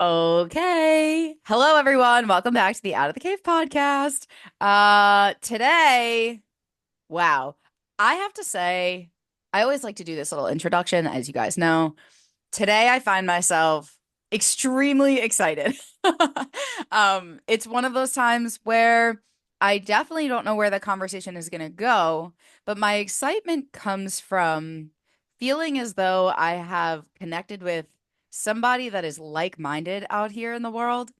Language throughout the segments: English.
Okay. Hello, everyone. Welcome back to the Out of the Cave podcast. Today, wow, I have to say, I always like to do this little introduction, as you guys know. Today, I find myself extremely excited. It's one of those times where I definitely don't know where the conversation is going to go, but my excitement comes from feeling as though I have connected with somebody that is like-minded out here in the world.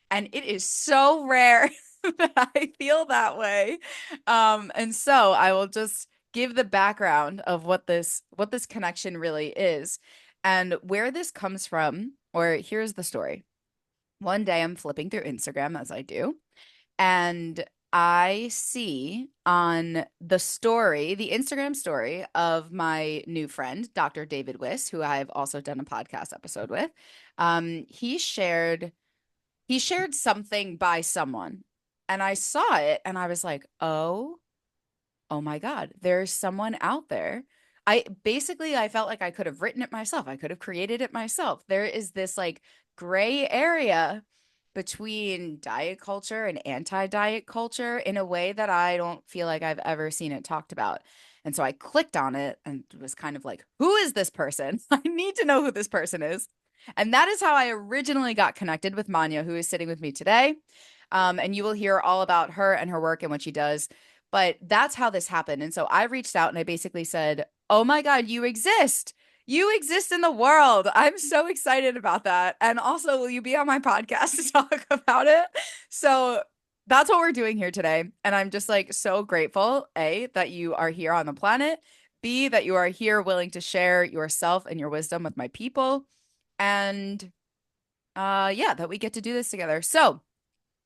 And it is so rare that I feel that way. And so I will just give the background of what this connection really is and where this comes from, or here's the story. One day I'm flipping through Instagram as I do, and I see on the story, the Instagram story of my new friend, Dr. David Wiss, who I've also done a podcast episode with. He shared something by someone, and I saw it and I was like, oh my God, there's someone out there. I felt like I could have written it myself. I could have created it myself. There is this like gray area between diet culture and anti-diet culture in a way that I don't feel like I've ever seen it talked about. And so I clicked on it and was kind of like, who is this person? I need to know who this person is. And that is how I originally got connected with Manya, who is sitting with me today. And you will hear all about her and her work and what she does. But that's how this happened. And so I reached out and I basically said, oh my God, you exist. You exist in the world. I'm so excited about that. And also, will you be on my podcast to talk about it? So that's what we're doing here today. And I'm just like so grateful, A, that you are here on the planet, B, that you are here willing to share yourself and your wisdom with my people. And yeah, that we get to do this together. So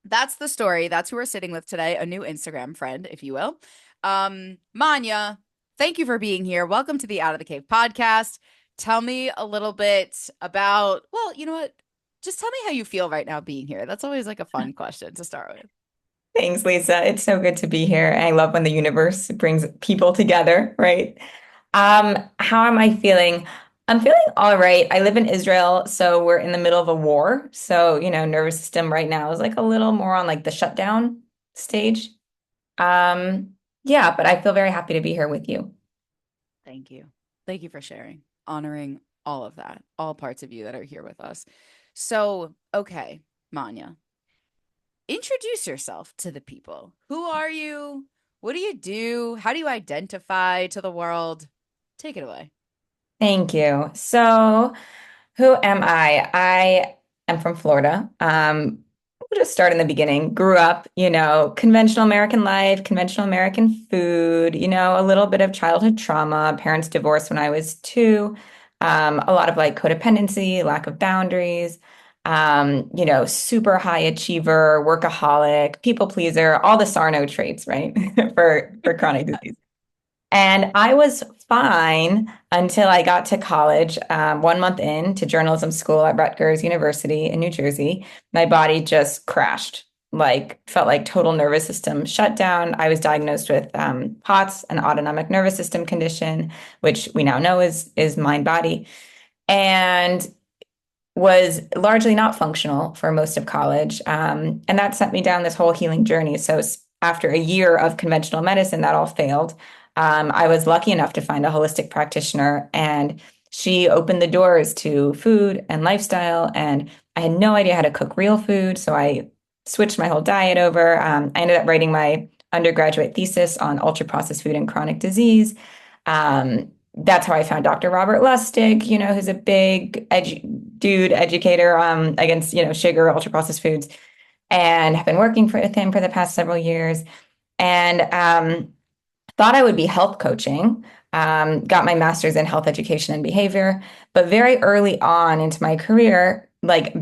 that's the story. That's who we're sitting with today, a new Instagram friend, if you will. Manya, thank you for being here. Welcome to the Out of the Cave podcast. Tell me a little bit about, well, you know what? Just tell me how you feel right now being here. That's always like a fun question to start with. Thanks, Lisa. It's so good to be here. And I love when the universe brings people together, right? How am I feeling? I'm feeling all right. I live in Israel, so we're in the middle of a war. So, nervous system right now is like a little more on like the shutdown stage. Yeah, but I feel very happy to be here with you. Thank you. Thank you for sharing, honoring all of that, all parts of you that are here with us. So, okay, Manya, introduce yourself to the people. Who are you? What do you do? How do you identify to the world? Take it away. Thank you. So, who am I? I am from Florida. We'll just start in the beginning. Grew up, conventional American life, conventional American food, a little bit of childhood trauma. Parents divorced when I was two. A lot of like codependency, lack of boundaries, super high achiever, workaholic, people pleaser, all the Sarno traits, right? For chronic disease. And I was fine until I got to college, 1 month in to journalism school at Rutgers University in New Jersey. My body just crashed, like felt like total nervous system shutdown. I was diagnosed with POTS, an autonomic nervous system condition, which we now know is mind body, and was largely not functional for most of college. And that sent me down this whole healing journey. So after a year of conventional medicine, that all failed. I was lucky enough to find a holistic practitioner, and she opened the doors to food and lifestyle. And I had no idea how to cook real food. So I switched my whole diet over. I ended up writing my undergraduate thesis on ultra processed food and chronic disease. That's how I found Dr. Robert Lustig, who's a big dude educator against, sugar, ultra processed foods, and have been working with him for the past several years. And thought I would be health coaching. Got my master's in health education and behavior, but very early on into my career, like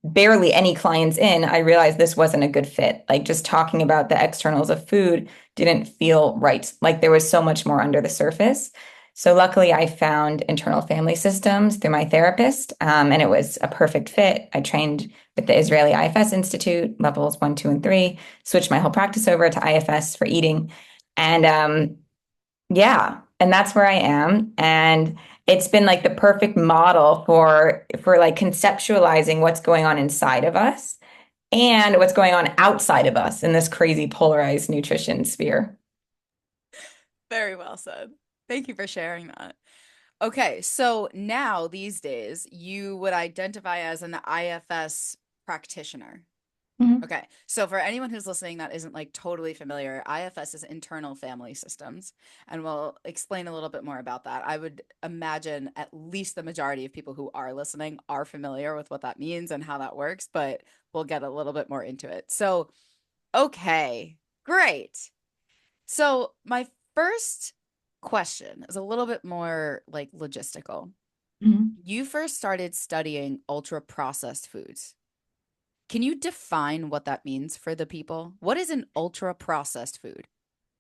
barely any clients in, I realized this wasn't a good fit. Like just talking about the externals of food didn't feel right. Like there was so much more under the surface. So luckily, I found internal family systems through my therapist, and it was a perfect fit. I trained with the Israeli IFS Institute, levels 1, 2, and 3, switched my whole practice over to IFS for eating. And yeah, and that's where I am. And it's been like the perfect model for like conceptualizing what's going on inside of us and what's going on outside of us in this crazy polarized nutrition sphere. Very well said. Thank you for sharing that. Okay, so now these days you would identify as an IFS practitioner. Mhm. Okay, so for anyone who's listening that isn't like totally familiar, IFS is internal family systems, and we'll explain a little bit more about that. I would imagine at least the majority of people who are listening are familiar with what that means and how that works, but we'll get a little bit more into it. So, okay, great. So, my first question is a little bit more like logistical. Mhm. You first started studying ultra processed foods. Can you define what that means for the people? What is an ultra processed food?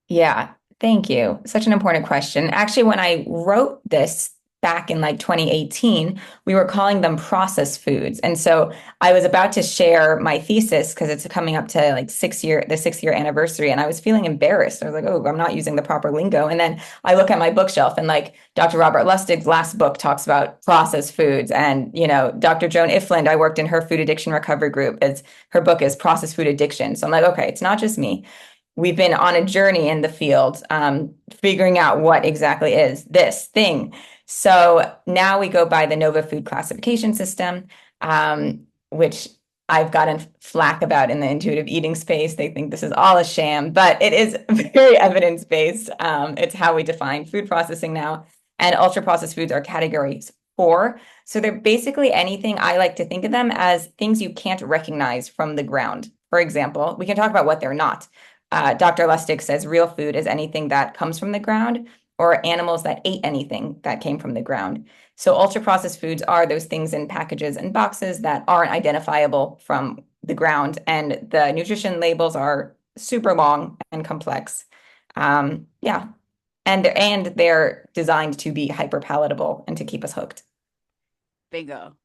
Yeah, thank you. Such an important question. Actually, when I wrote this back in like 2018, we were calling them processed foods. And so I was about to share my thesis because it's coming up to like the 6 year anniversary. And I was feeling embarrassed. I was like, oh, I'm not using the proper lingo. And then I look at my bookshelf and like Dr. Robert Lustig's last book talks about processed foods. And, Dr. Joan Ifland, I worked in her food addiction recovery group. Her book is Processed Food Addiction. So I'm like, okay, it's not just me. We've been on a journey in the field, figuring out what exactly is this thing. So now we go by the Nova Food Classification System, which I've gotten flack about in the intuitive eating space. They think this is all a sham, but it is very evidence-based. It's how we define food processing now. And ultra processed foods are categories four. So they're basically anything. I like to think of them as things you can't recognize from the ground. For example, we can talk about what they're not. Dr. Lustig says real food is anything that comes from the ground or animals that ate anything that came from the ground. So ultra processed foods are those things in packages and boxes that aren't identifiable from the ground. And the nutrition labels are super long and complex. Yeah. And they're designed to be hyper palatable and to keep us hooked. Bingo.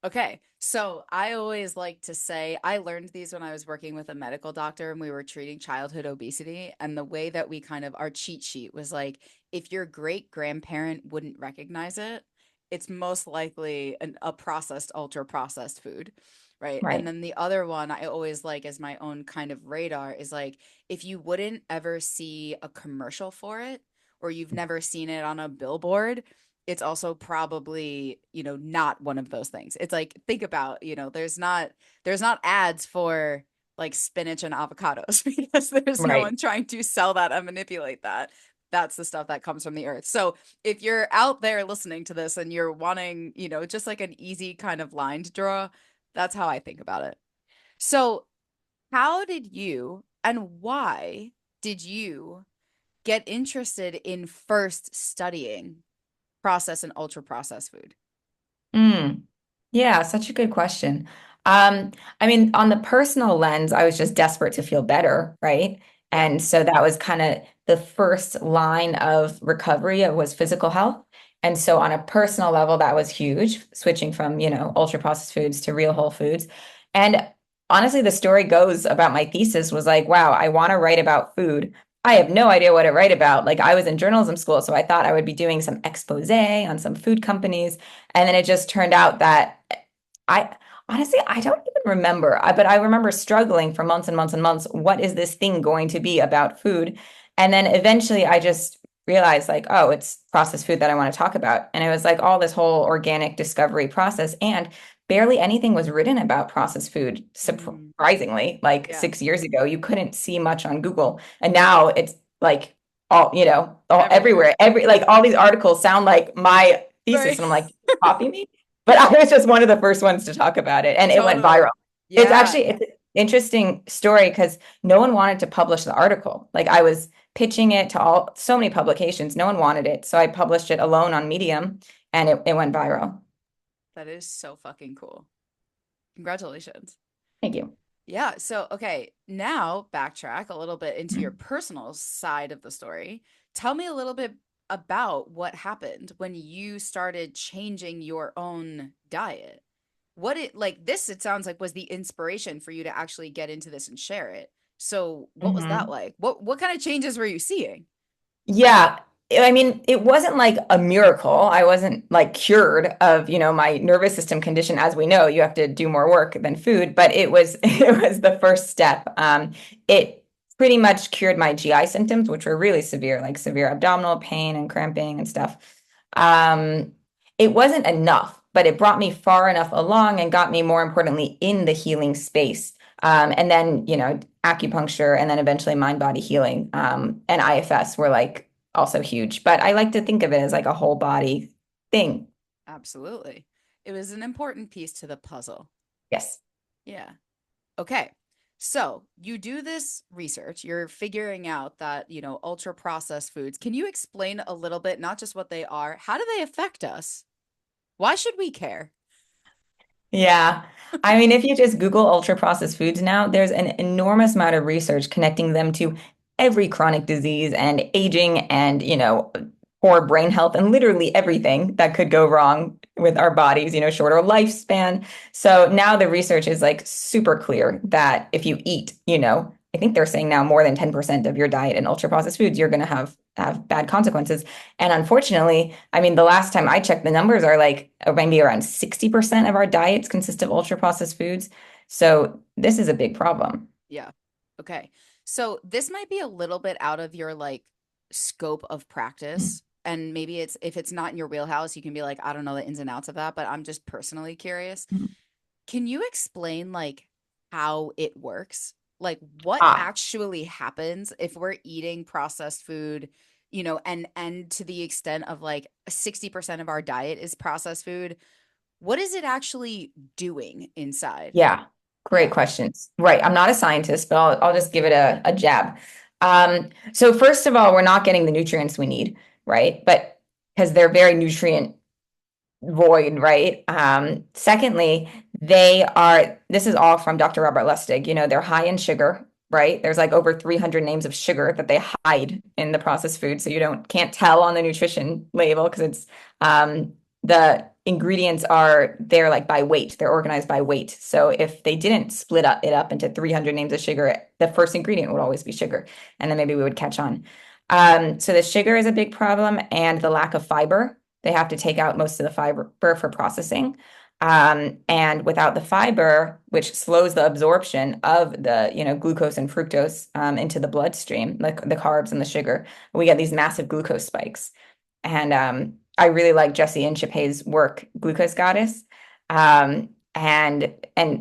Okay, so I always like to say I learned these when I was working with a medical doctor and we were treating childhood obesity. And the way that we kind of, our cheat sheet was like, if your great grandparent wouldn't recognize it, it's most likely a processed, ultra processed food. Right. And Right. then the other one I always like as my own kind of radar is like, if you wouldn't ever see a commercial for it or you've never seen it on a billboard, it's also probably, not one of those things. It's like, think about, there's not ads for like spinach and avocados because there's no Right. one trying to sell that and manipulate that. That's the stuff that comes from the earth. So if you're out there listening to this and you're wanting, just like an easy kind of line to draw, that's how I think about it. So how did you and why did you get interested in first studying processed and ultra processed food? Mm. Yeah, such a good question. I mean, on the personal lens, I was just desperate to feel better, right? Yeah. And so that was kind of the first line of recovery. It was physical health. And so on a personal level, that was huge, switching from, ultra processed foods to real whole foods. And honestly, the story goes about my thesis was like, wow, I want to write about food. I have no idea what to write about. Like I was in journalism school, so I thought I would be doing some expose on some food companies. And then it just turned out that I honestly, I don't even remember, but I remember struggling for months and months and months. What is this thing going to be about food? And then eventually I just realized, like, oh, it's processed food that I want to talk about. And it was like all this whole organic discovery process. And barely anything was written about processed food, Mm, surprisingly. Like yeah. 6 years ago, you couldn't see much on Google. And now it's like all, all Everywhere. everywhere. Like all these articles sound like my thesis. Right. And I'm like, copy me? But I was just one of the first ones to talk about it, and it went Totally. viral. Yeah. It's an interesting story because no one wanted to publish the article. Like I was pitching it to so many publications, no one wanted it, so I published it alone on Medium, and it went viral. That is so fucking cool. Congratulations. Thank you. Yeah. So, okay, now backtrack a little bit into your personal side of the story. Tell me a little bit about what happened when you started changing your own diet. What it like this, it sounds like was the inspiration for you to actually get into this and share it. So, what was that Mhm. like? What kind of changes were you seeing? Yeah. I mean, it wasn't like a miracle. I wasn't like cured of, my nervous system condition. As we know, you have to do more work than food, but it was it was the first step. It pretty much cured my GI symptoms, which were really severe, like severe abdominal pain and cramping and stuff. Um, it wasn't enough, but it brought me far enough along and got me, more importantly, in the healing space. And then, acupuncture and then eventually mind body healing, and IFS were like also huge. But I like to think of it as like a whole body thing. Absolutely. It was an important piece to the puzzle. Yes. Yeah. Okay. So you do this research, you're figuring out that, ultra processed foods. Can you explain a little bit, not just what they are, how do they affect us? Why should we care? Yeah. I mean, if you just Google ultra processed foods now, there's an enormous amount of research connecting them to every chronic disease and aging and, poor brain health and literally everything that could go wrong with our bodies, shorter lifespan. So now the research is like super clear that if you eat, I think they're saying now more than 10% of your diet in ultra processed foods, you're going to have bad consequences. And unfortunately, I mean, the last time I checked, the numbers are like maybe around 60% of our diets consist of ultra processed foods. So this is a big problem. Yeah. Okay. So this might be a little bit out of your like scope of practice. And maybe it's if it's not in your wheelhouse, you can be like, I don't know the ins and outs of that, but I'm just personally curious. Can you explain like how it works? Like what Ah, actually happens if we're eating processed food, and to the extent of like 60% of our diet is processed food, what is it actually doing inside? yeah, great Yeah. questions. Right. I'm not a scientist, but I'll just give it a jab. So first of all, we're not getting the nutrients we need, right? But because they're very nutrient void, right? Secondly, this is all from Dr. Robert Lustig, they're high in sugar, right? There's like over 300 names of sugar that they hide in the processed food. So you can't tell on the nutrition label because the ingredients they're like by weight, they're organized by weight. So if they didn't it up into 300 names of sugar, the first ingredient would always be sugar. And then maybe we would catch on. So the sugar is a big problem and the lack of fiber. They have to take out most of the fiber for processing. And without the fiber, which slows the absorption of the, glucose and fructose into the bloodstream, like the carbs and the sugar, we get these massive glucose spikes. And I really like Jessie Inchepay's work, Glucose Goddess. And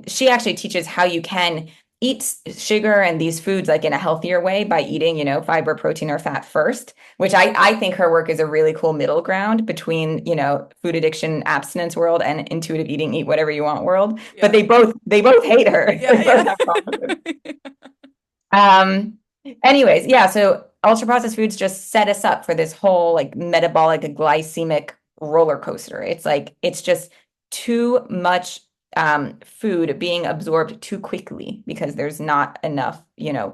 she actually teaches how you can eat sugar and these foods like in a healthier way by eating, fiber, protein, or fat first, which I think her work is a really cool middle ground between, food addiction, abstinence world and intuitive eating, eat whatever you want world. But Yeah. they both hate her. Yeah, They both yeah. have problems. Um, Anyways, yeah, so ultra processed foods just set us up for this whole like metabolic glycemic roller coaster. It's just too much food being absorbed too quickly because there's not enough,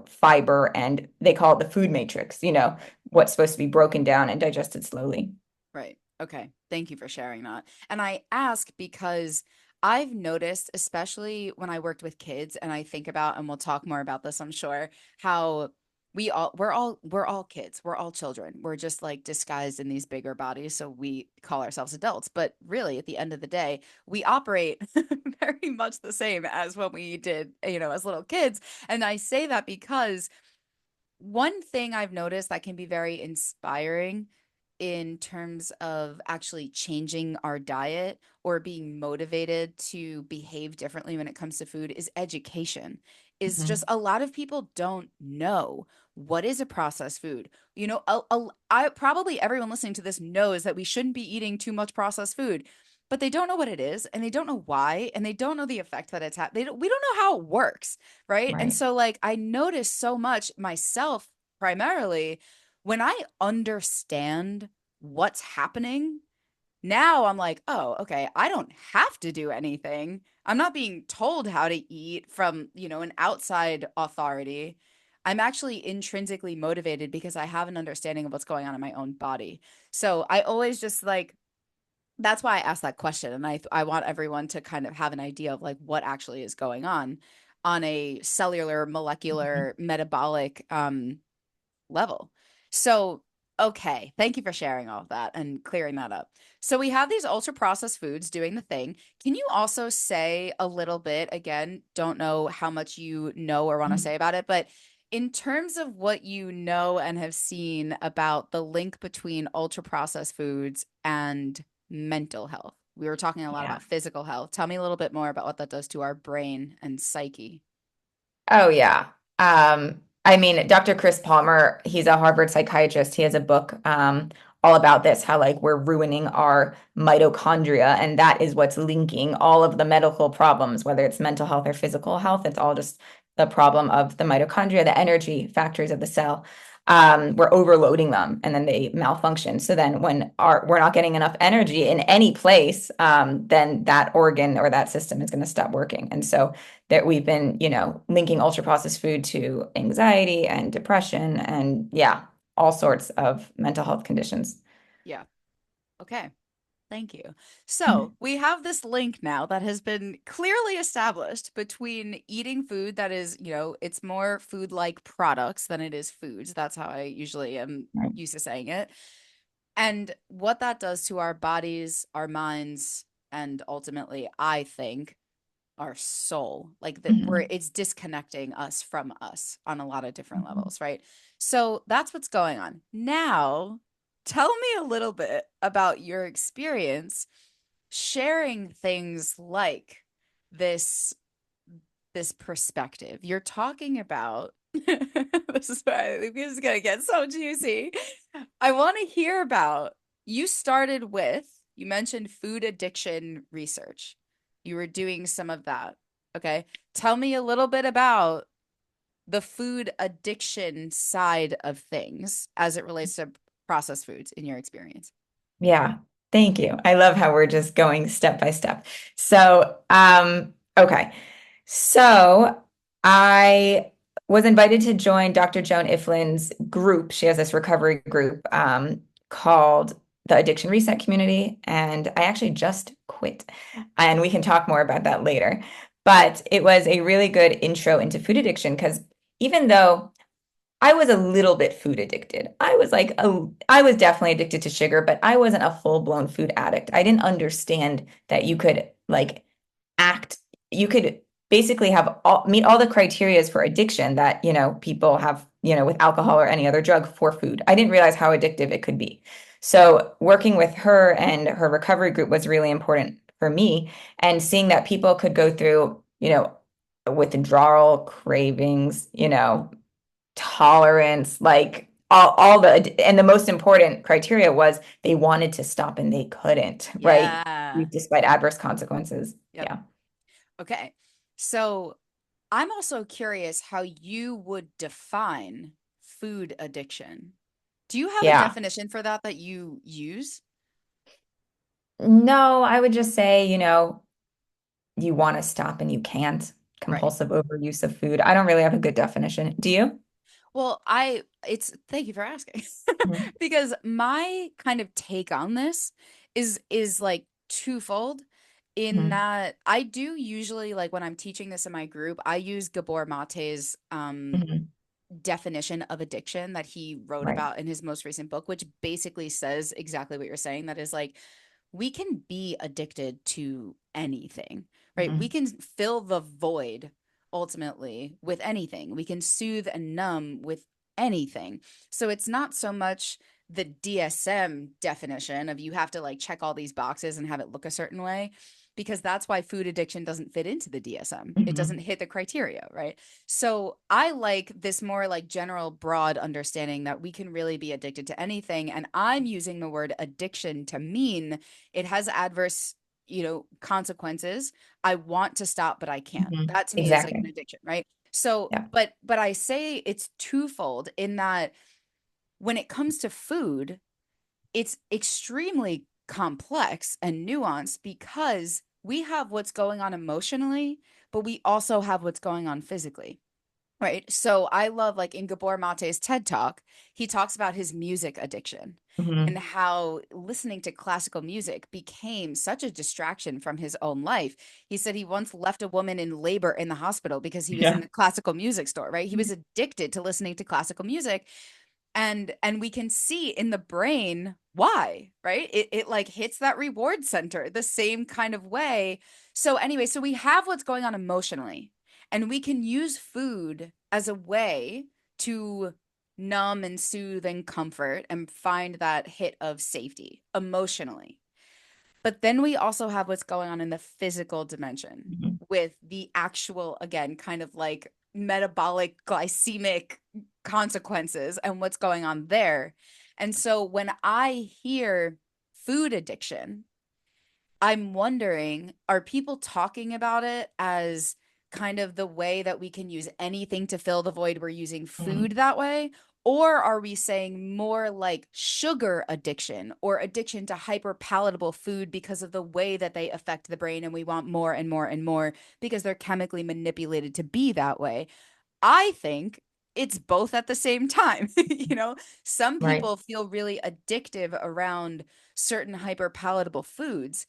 fiber, and they call it the food matrix, Right. what's supposed to be broken down and digested slowly. Right. Okay. Thank you for sharing that. And I ask because I've noticed, especially when I worked with kids, and I think about, and we'll talk more about this, I'm sure, how we're all kids. We're all children. We're just like disguised in these bigger bodies. So we call ourselves adults. But really, at the end of the day, we operate very much the same as when we did, as little kids. And I say that because one thing I've noticed that can be very inspiring in terms of actually changing our diet or being motivated to behave differently when it comes to food is education. Is just Mhm. a lot of people don't know what is a processed food. I probably everyone listening to this knows that we shouldn't be eating too much processed food, but they don't know what it is and they don't know why and they don't know the effect that it's had. We don't know how it works, right? And Right. so like I notice so much myself primarily when I understand what's happening, now I'm like, oh, okay, I don't have to do anything. I'm not being told how to eat from, an outside authority. I'm actually intrinsically motivated because I have an understanding of what's going on in my own body. So I always just like that's why I asked that question, and I want everyone to kind of have an idea of like what actually is going on a cellular, Mhm. molecular, metabolic level. So, Okay, thank you for sharing all of that and clearing that up. So we have these ultra processed foods doing the thing. Can you also say a little bit, again, don't know how much you know or want to say about it, but in terms of what you know and have seen about the link between ultra processed foods and mental health? We were talking a lot Yeah. about physical health. Tell me a little bit more about what that does to our brain and psyche. Oh yeah. I mean, Dr. Chris Palmer, he's a Harvard psychiatrist. He has a book all about this, how like we're ruining our mitochondria, and that is what's linking all of the medical problems, whether it's mental health or physical health. It's all just the problem of the mitochondria, the energy factories of the cell. We're overloading them and then they malfunction. So then when we're not getting enough energy in any place, then that organ or that system is going to stop working. And so that we've been, linking ultra processed food to anxiety and depression and yeah, all sorts of mental health conditions. Yeah. Okay. Thank you. So we have this link now that has been clearly established between eating food that is, it's more food-like products than it is foods. That's how I usually am Right. used to saying it. And what that does to our bodies, our minds, and ultimately, I think, our soul. Like that we're Mhm. it's disconnecting us from us on a lot of different levels, right? So that's what's going on. Now, tell me a little bit about your experience sharing things like this this perspective. You're talking about this is why this is gonna get so juicy. I want to hear about you started with, you mentioned food addiction research. You were doing some of that. Okay. Tell me a little bit about the food addiction side of things as it relates to processed foods in your experience. Yeah, thank you. I love how we're just going step by step. So, okay. So I was invited to join Dr. Joan Iflin's group. She has this recovery group called the Addiction Reset Community, and I actually just quit. And we can talk more about that later. But it was a really good intro into food addiction because even though I was a little bit food addicted. I was definitely addicted to sugar, but I wasn't a full-blown food addict. I didn't understand that you could like act, you could basically meet all the criterias for addiction that, people have, with alcohol or any other drug for food. I didn't realize how addictive it could be. So working with her and her recovery group was really important for me and seeing that people could go through, withdrawal cravings, tolerance, like all and the most important criteria was they wanted to stop and they couldn't, right? Yeah. Despite adverse consequences. Yep. Yeah. Okay. So I'm also curious how you would define food addiction. Do you have a Yeah. definition for that you use? No, I would just say, you want to stop and you can't. Right. Compulsive overuse of food. I don't really have a good definition. Do you? Well, it's thank you for asking. Mhm. Because my kind of take on this is like twofold in Mhm. that I do usually like when I'm teaching this in my group, I use Gabor Mate's Mhm. definition of addiction that he wrote Right. about in his most recent book, which basically says exactly what you're saying. That is like, we can be addicted to anything, right? We Mhm. can fill the void ultimately with anything. We can soothe and numb with anything. So it's not so much the DSM definition of you have to like check all these boxes and have it look a certain way, because that's why food addiction doesn't fit into the DSM. It doesn't Mhm. hit the criteria, right? So I like this more like general broad understanding that we can really be addicted to anything. And I'm using the word addiction to mean it has adverse, consequences. I want to stop, but I can't. Mhm. That to me is like an Exactly. addiction, right? So, Yeah. but I say it's twofold in that when it comes to food, it's extremely complex and nuanced because we have what's going on emotionally, but we also have what's going on physically. Right. So I love like in Gabor Mate's TED Talk, he talks about his music addiction and Mhm. how listening to classical music became such a distraction from his own life. He said he once left a woman in labor in the hospital because he was in Yeah. the classical music store, right? He was addicted to listening to classical music. And we can see in the brain why, right? It like hits that reward center the same kind of way. So anyway, so we have what's going on emotionally, and we can use food as a way to numb and soothe and comfort and find that hit of safety emotionally. But then we also have what's going on in the physical dimension Mhm. with the actual, again, kind of like metabolic glycemic consequences and what's going on there. And so when I hear food addiction, I'm wondering, are people talking about it as kind of the way that we can use anything to fill the void? We're using food Mhm. that way? Or are we saying more like sugar addiction or addiction to hyper palatable food because of the way that they affect the brain and we want more and more and more because they're chemically manipulated to be that way? I think it's both at the same time. Some Right. people feel really addictive around certain hyper palatable foods,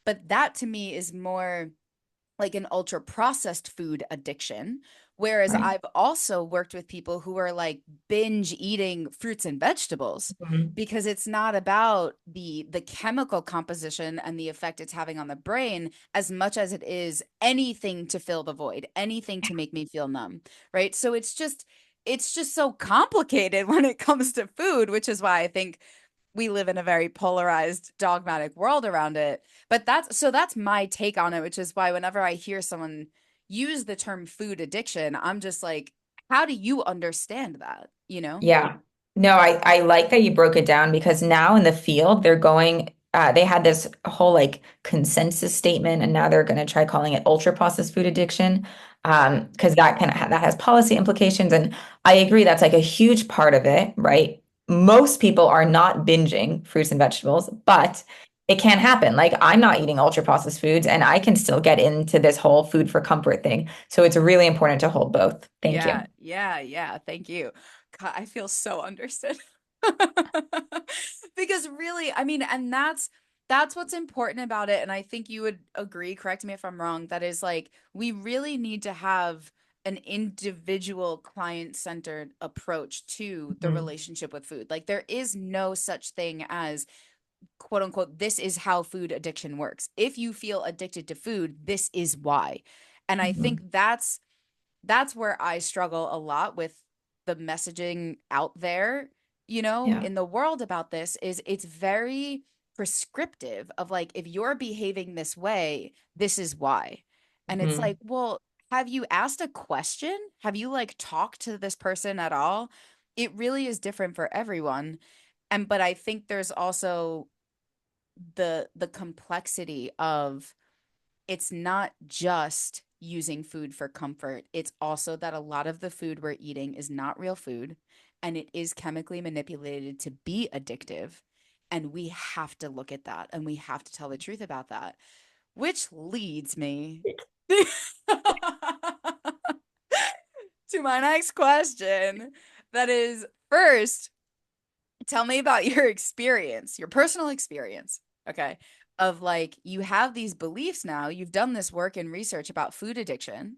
but that to me is more like an ultra processed food addiction. Whereas Right. I've also worked with people who are like binge eating fruits and vegetables Mhm. because it's not about the chemical composition and the effect it's having on the brain as much as it is anything to fill the void, anything to make me feel numb, right? So it's just so complicated when it comes to food, which is why I think we live in a very polarized, dogmatic world around it. But that's my take on it, which is why whenever I hear someone use the term food addiction, I'm just like, how do you understand that? You know? Yeah. No, I like that you broke it down because now in the field they're going they had this whole like consensus statement and now they're going to try calling it ultra processed food addiction because that that has policy implications and I agree that's like a huge part of it, right? Most people are not binging fruits and vegetables, but it can happen. Like I'm not eating ultra processed foods and I can still get into this whole food for comfort thing. So it's really important to hold both. Thank Yeah, you. yeah, yeah. Thank you. God, I feel so understood. Because really, I mean, and that's what's important about it. And I think you would agree, correct me if I'm wrong, that is like we really need to have an individual client-centered approach to the Mhm. relationship with food. Like there is no such thing as quote unquote, this is how food addiction works. If you feel addicted to food, this is why. And I Mhm. think that's where I struggle a lot with the messaging out there, Yeah. in the world about this is it's very prescriptive of like, if you're behaving this way, this is why. And it's like, Mhm. well, have you asked a question? Have you like talked to this person at all? It really is different for everyone. And but I think there's also the complexity of it's not just using food for comfort. It's also that a lot of the food we're eating is not real food and it is chemically manipulated to be addictive. And we have to look at that and we have to tell the truth about that, which leads me to my next question. That is, first, tell me about your experience, your personal experience, okay? Of like, you have these beliefs now, you've done this work and research about food addiction.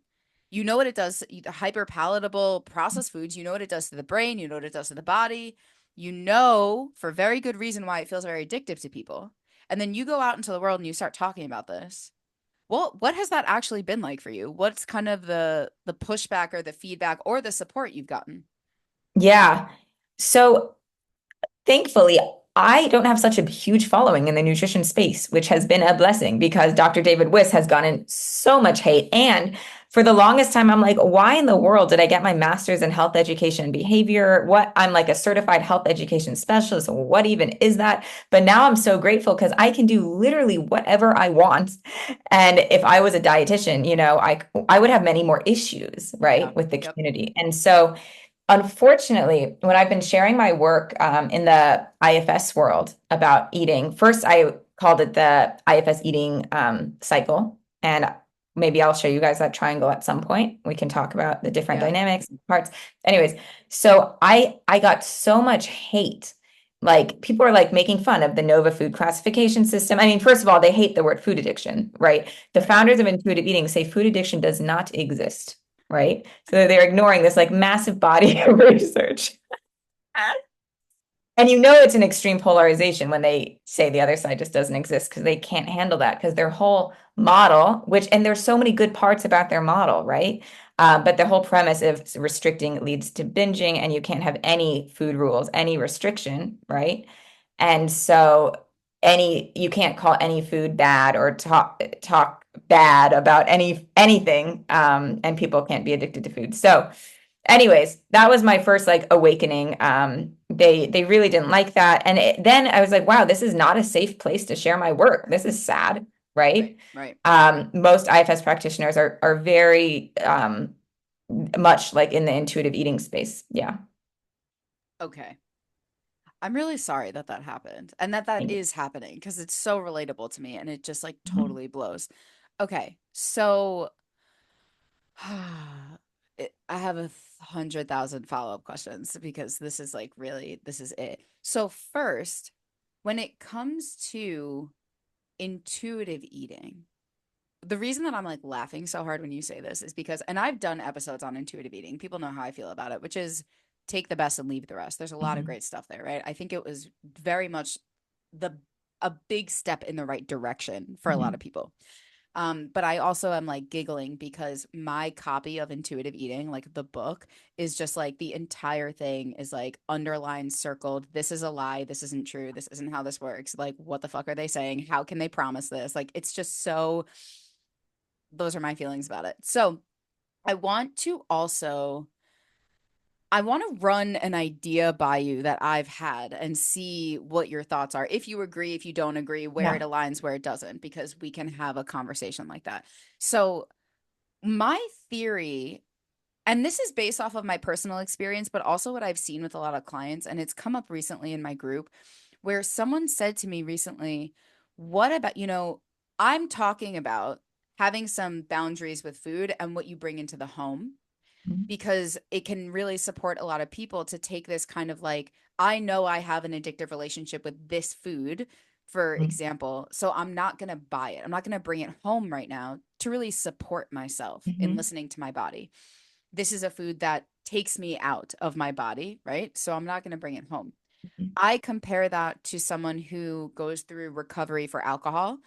You know what it does, hyper palatable processed foods, you know what it does to the brain, you know what it does to the body. You know, for very good reason, why it feels very addictive to people. And then you go out into the world and you start talking about this. Well, what has that actually been like for you? What's kind of the pushback or the feedback or the support you've gotten? Yeah. So thankfully, I don't have such a huge following in the nutrition space, which has been a blessing because Dr. David Wiss has gotten so much hate. And for the longest time, I'm like, why in the world did I get my master's in health education and behavior? What I'm like a certified health education specialist. What even is that? But now I'm so grateful because I can do literally whatever I want. And if I was a dietitian, I would have many more issues, Yeah. right, with the Yep. community. And so unfortunately, when I've been sharing my work in the IFS world about eating, first I called it the IFS eating cycle. And maybe I'll show you guys that triangle at some point. We can talk about the different Yeah. dynamics and parts. Anyways, so I got so much hate. Like people are like making fun of the Nova food classification system. I mean, first of all, they hate the word food addiction, right? The Right. founders of intuitive eating say food addiction does not exist, right? So they're ignoring this like massive body of research. And you know it's an extreme polarization when they say the other side just doesn't exist because they can't handle that because their whole model, and there's so many good parts about their model, right? But the whole premise of restricting leads to binging, and you can't have any food rules, any restriction, right? And so you can't call any food bad or talk bad about anything, and people can't be addicted to food. So anyways, that was my first like awakening. They really didn't like that, and then I was like, wow, this is not a safe place to share my work. This is sad, Right, right? right. Most IFS practitioners are very much like in the intuitive eating space. Yeah. Okay. I'm really sorry that that happened and that that Thank you. is happening because it's so relatable to me and it just like Mhm. totally blows. Okay, so I have 100,000 follow-up questions because this is like really, this is it. So first, when it comes to intuitive eating, the reason that I'm like laughing so hard when you say this is because, and I've done episodes on intuitive eating. People know how I feel about it, which is take the best and leave the rest. There's a lot of Mhm. great stuff there, right? I think it was very much the a big step in the right direction for a lot of Mhm. people. But I also am like giggling because my copy of intuitive eating, like the book, is just like the entire thing is like underlined, circled. This is a lie. This isn't true. This isn't how this works. Like, what the fuck are they saying? How can they promise this? Like, it's just so those are my feelings about it. So I want to also I want to run an idea by you that I've had and see what your thoughts are. If you agree, if you don't agree, where it Yeah. aligns, where it doesn't, because we can have a conversation like that. So my theory, and this is based off of my personal experience, but also what I've seen with a lot of clients, and it's come up recently in my group where someone said to me recently, what about, I'm talking about having some boundaries with food and what you bring into the home Mhm. because it can really support a lot of people to take this kind of like, I know I have an addictive relationship with this food, for Mhm. example. So I'm not going to buy it. I'm not going to bring it home right now to really support myself in Mhm. listening to my body. This is a food that takes me out of my body, right? So I'm not going to bring it home. Mhm. I compare that to someone who goes through recovery for alcohol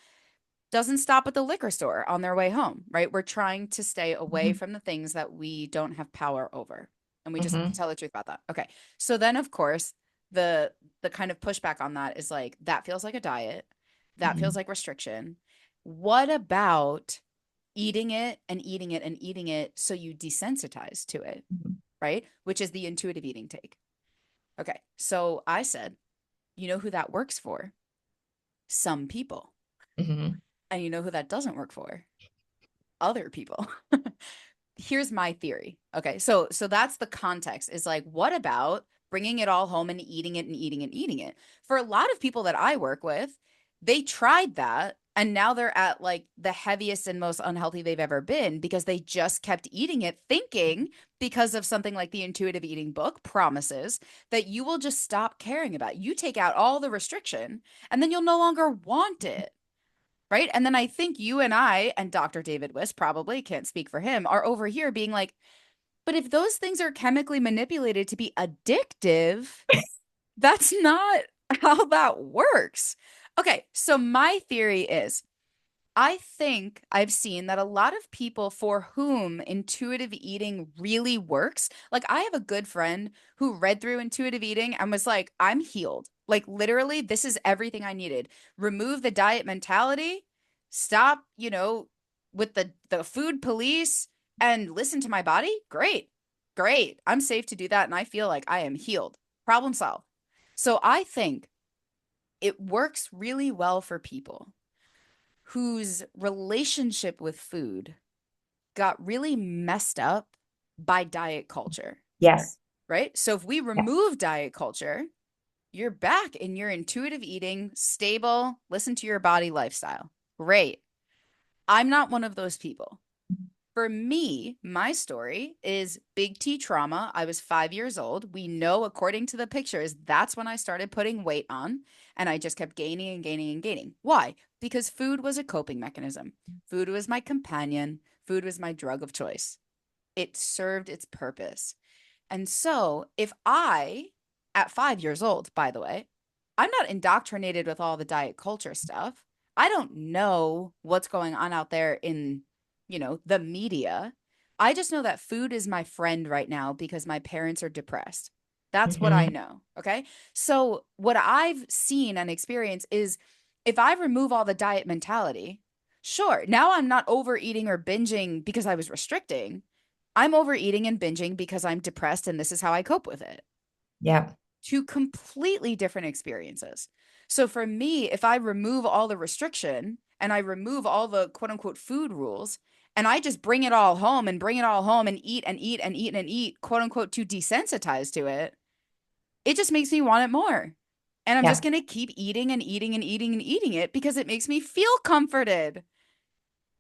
doesn't stop at the liquor store on their way home, right? We're trying to stay away Mhm. from the things that we don't have power over. And we just Mhm. tell the truth about that. Okay. So then of course, the kind of pushback on that is like that feels like a diet. That feels Mhm. like restriction. What about eating it and eating it and eating it so you desensitize to it, Mhm. right? Which is the intuitive eating take. Okay. So I said, you know who that works for? Some people. Mhm. And you know who that doesn't work for? Other people. Here's my theory. Okay, so that's the context. Is like, what about bringing it all home and eating it and eating it and eating it? For a lot of people that I work with, they tried that and now they're at like the heaviest and most unhealthy they've ever been because they just kept eating it, thinking because of something like the intuitive eating book promises that you will just stop caring about it. You take out all the restriction and then you'll no longer want it. Right. And then I think you and I and Dr. David Wiss probably can't speak for him are over here being like, but if those things are chemically manipulated to be addictive, that's not how that works. Okay. So my theory is I think I've seen that a lot of people for whom intuitive eating really works, like I have a good friend who read through intuitive eating and was like, I'm healed. Like literally, this is everything I needed. Remove the diet mentality, stop, with the food police and listen to my body. Great. Great. I'm safe to do that and I feel like I am healed. Problem solved. So I think it works really well for people whose relationship with food got really messed up by diet culture, Yes. right? So if we Yes. remove diet culture, you're back in your intuitive eating, stable, listen to your body lifestyle. Great. I'm not one of those people. For me, my story is big T trauma. I was 5 years old. We know, according to the pictures, that's when I started putting weight on, and I just kept gaining and gaining and gaining. Why? Because food was a coping mechanism. Food was my companion. Food was my drug of choice. It served its purpose. And so, if I at 5 years old, by the way. I'm not indoctrinated with all the diet culture stuff. I don't know what's going on out there in, the media. I just know that food is my friend right now because my parents are depressed. That's what I Hmm. know. Okay. So, what I've seen and experienced is if I remove all the diet mentality, sure, now I'm not overeating or binging because I was restricting. I'm overeating and binging because I'm depressed and this is how I cope with it. Yeah. Two completely different experiences. So for me, if I remove all the restriction and I remove all the quote unquote food rules and I just bring it all home and bring it all home and eat and eat and eat and eat, quote unquote, to desensitize to it, it just makes me want it more. And I'm just Yeah. going to keep eating and eating and eating and eating it because it makes me feel comforted.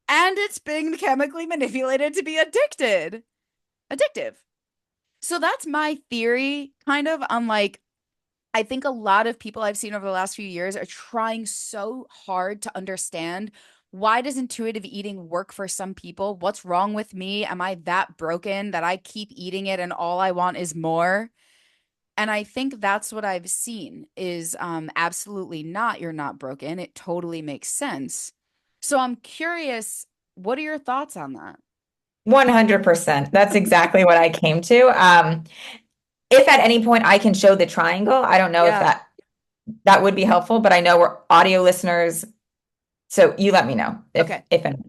And it's being chemically manipulated to be addictive. So that's my theory, kind of, on like, I think a lot of people I've seen over the last few years are trying so hard to understand, why does intuitive eating work for some people? What's wrong with me? Am I that broken that I keep eating it and all I want is more? And I think that's what I've seen is absolutely not. You're not broken. It totally makes sense. So I'm curious, what are your thoughts on that? 100%. That's exactly what I came to. If at any point I can show the triangle, I don't know if Yeah. that would be helpful, but I know we're audio listeners, so you let me know Okay. if any.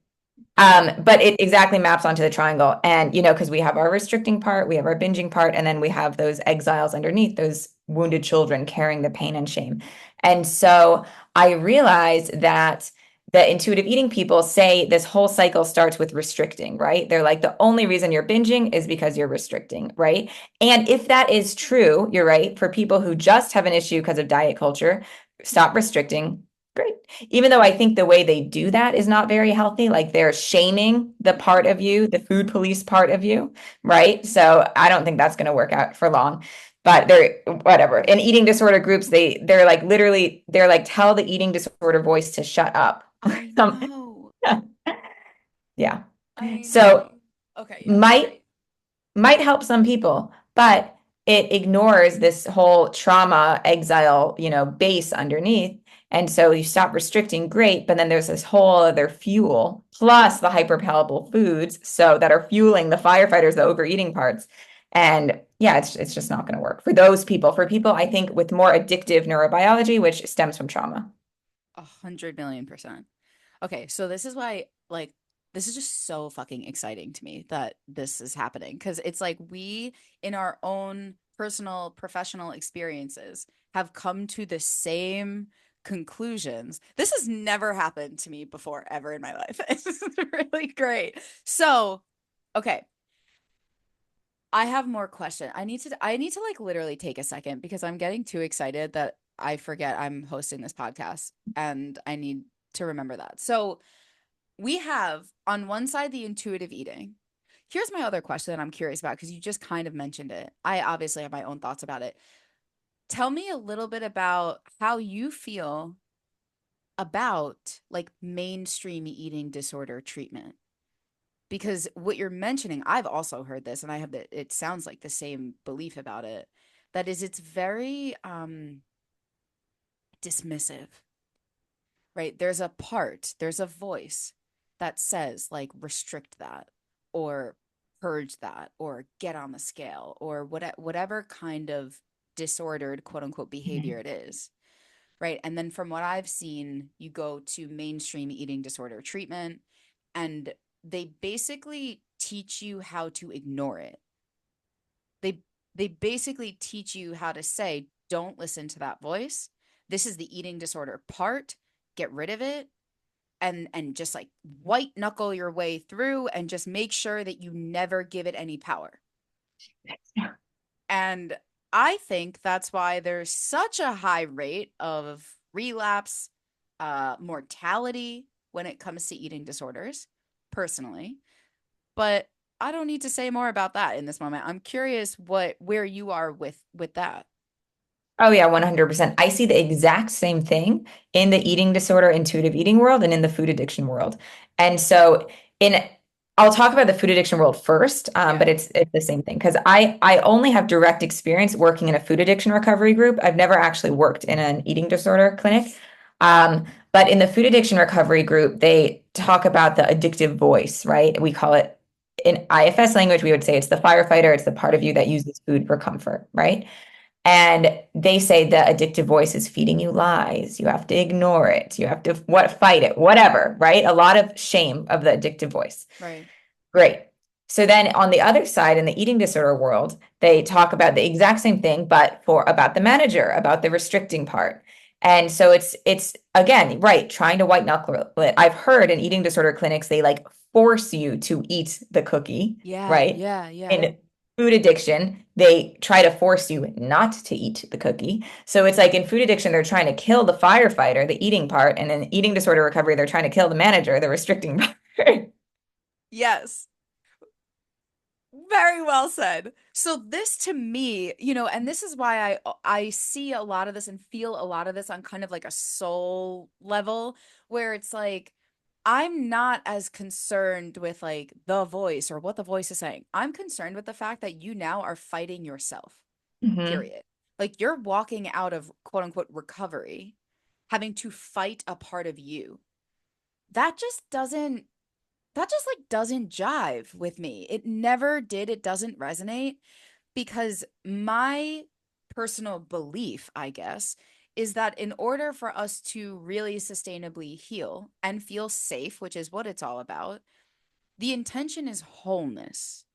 But it exactly maps onto the triangle. And, because we have our restricting part, we have our binging part, and then we have those exiles underneath, those wounded children carrying the pain and shame. And so I realized that the intuitive eating people say this whole cycle starts with restricting, right? They're like, the only reason you're binging is because you're restricting, right? And if that is true, you're right. For people who just have an issue because of diet culture, stop restricting. Great. Even though I think the way they do that is not very healthy, like they're shaming the part of you, the food police part of you, right? So I don't think that's going to work out for long. But they're whatever. In eating disorder groups, they're like literally they're like tell the eating disorder voice to shut up. I Some- know. yeah. I So know. Okay, yeah. might help some people, but it ignores this whole trauma exile, base underneath. And so you stop restricting, great, but then there's this whole other fuel plus the hyperpalatable foods so that are fueling the firefighters, the overeating parts. And yeah, it's just not going to work for those people. For people, I think, with more addictive neurobiology, which stems from trauma. 100 million%. Okay, so this is why, like, this is just so fucking exciting to me that this is happening because it's like we, in our own personal, professional experiences, have come to the same conclusions. This has never happened to me before, ever in my life. This is really great. So, okay, I have more question. I need to like literally take a second because I'm getting too excited that I forget I'm hosting this podcast and I need to remember that. So, we have on one side the intuitive eating. Here's my other question that I'm curious about because you just kind of mentioned it. I obviously have my own thoughts about it. Tell me a little bit about how you feel about like mainstream eating disorder treatment. Because what you're mentioning, I've also heard this and I have it sounds like the same belief about it. That is, it's very dismissive, right? There's a voice that says, like, restrict that or purge that or get on the scale or whatever kind of disordered, quote unquote, behavior it is, right? And then from what I've seen, you go to mainstream eating disorder treatment and they basically teach you how to ignore it. They they basically teach you how to say, don't listen to that voice. This is the eating disorder part. Get rid of it and just like white knuckle your way through and just make sure that you never give it any power. And I think that's why there's such a high rate of relapse, mortality when it comes to eating disorders, personally. But I don't need to say more about that in this moment. I'm curious where you are with that. Oh yeah, 100%. I see the exact same thing in the eating disorder, intuitive eating world and in the food addiction world. And so in I'll talk about the food addiction world first, but Yeah. it's the same thing because I only have direct experience working in a food addiction recovery group. I've never actually worked in an eating disorder clinic. But in the food addiction recovery group, they talk about the addictive voice, right? We call it in IFS language, we would say it's the firefighter, it's the part of you that uses food for comfort, right? And they say the addictive voice is feeding you lies. You have to ignore it. You have to fight it, whatever, right? A lot of shame of the addictive voice. Right. Great. So then on the other side, in the eating disorder world, they talk about the exact same thing, but for about the manager, about the restricting part. And so it's again, right, trying to white knuckle it. I've heard in eating disorder clinics, they like force you to eat the cookie, Yeah, right? yeah, yeah. In food addiction, they try to force you not to eat the cookie. So it's like in food addiction, they're trying to kill the firefighter, the eating part, and in eating disorder recovery, they're trying to kill the manager, the restricting part. Yes. Very well said. So this to me, and this is why I see a lot of this and feel a lot of this on kind of like a soul level where it's like I'm not as concerned with like the voice or what the voice is saying. I'm concerned with the fact that you now are fighting yourself. Hmm. Period. Like you're walking out of quote unquote recovery having to fight a part of you. That just doesn't that just like doesn't jive with me. It never did. It doesn't resonate because my personal belief, I guess, is that in order for us to really sustainably heal and feel safe, which is what it's all about, the intention is wholeness.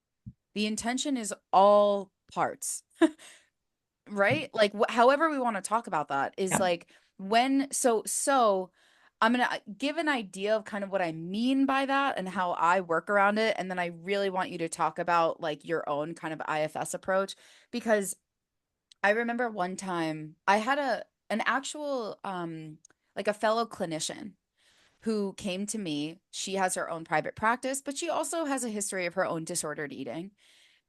The intention is all parts, right? Like however we want to talk about that is Yeah. like when I'm going to give an idea of kind of what I mean by that and how I work around it and then I really want you to talk about like your own kind of IFS approach because I remember one time I had an actual like a fellow clinician who came to me. She has her own private practice, but she also has a history of her own disordered eating.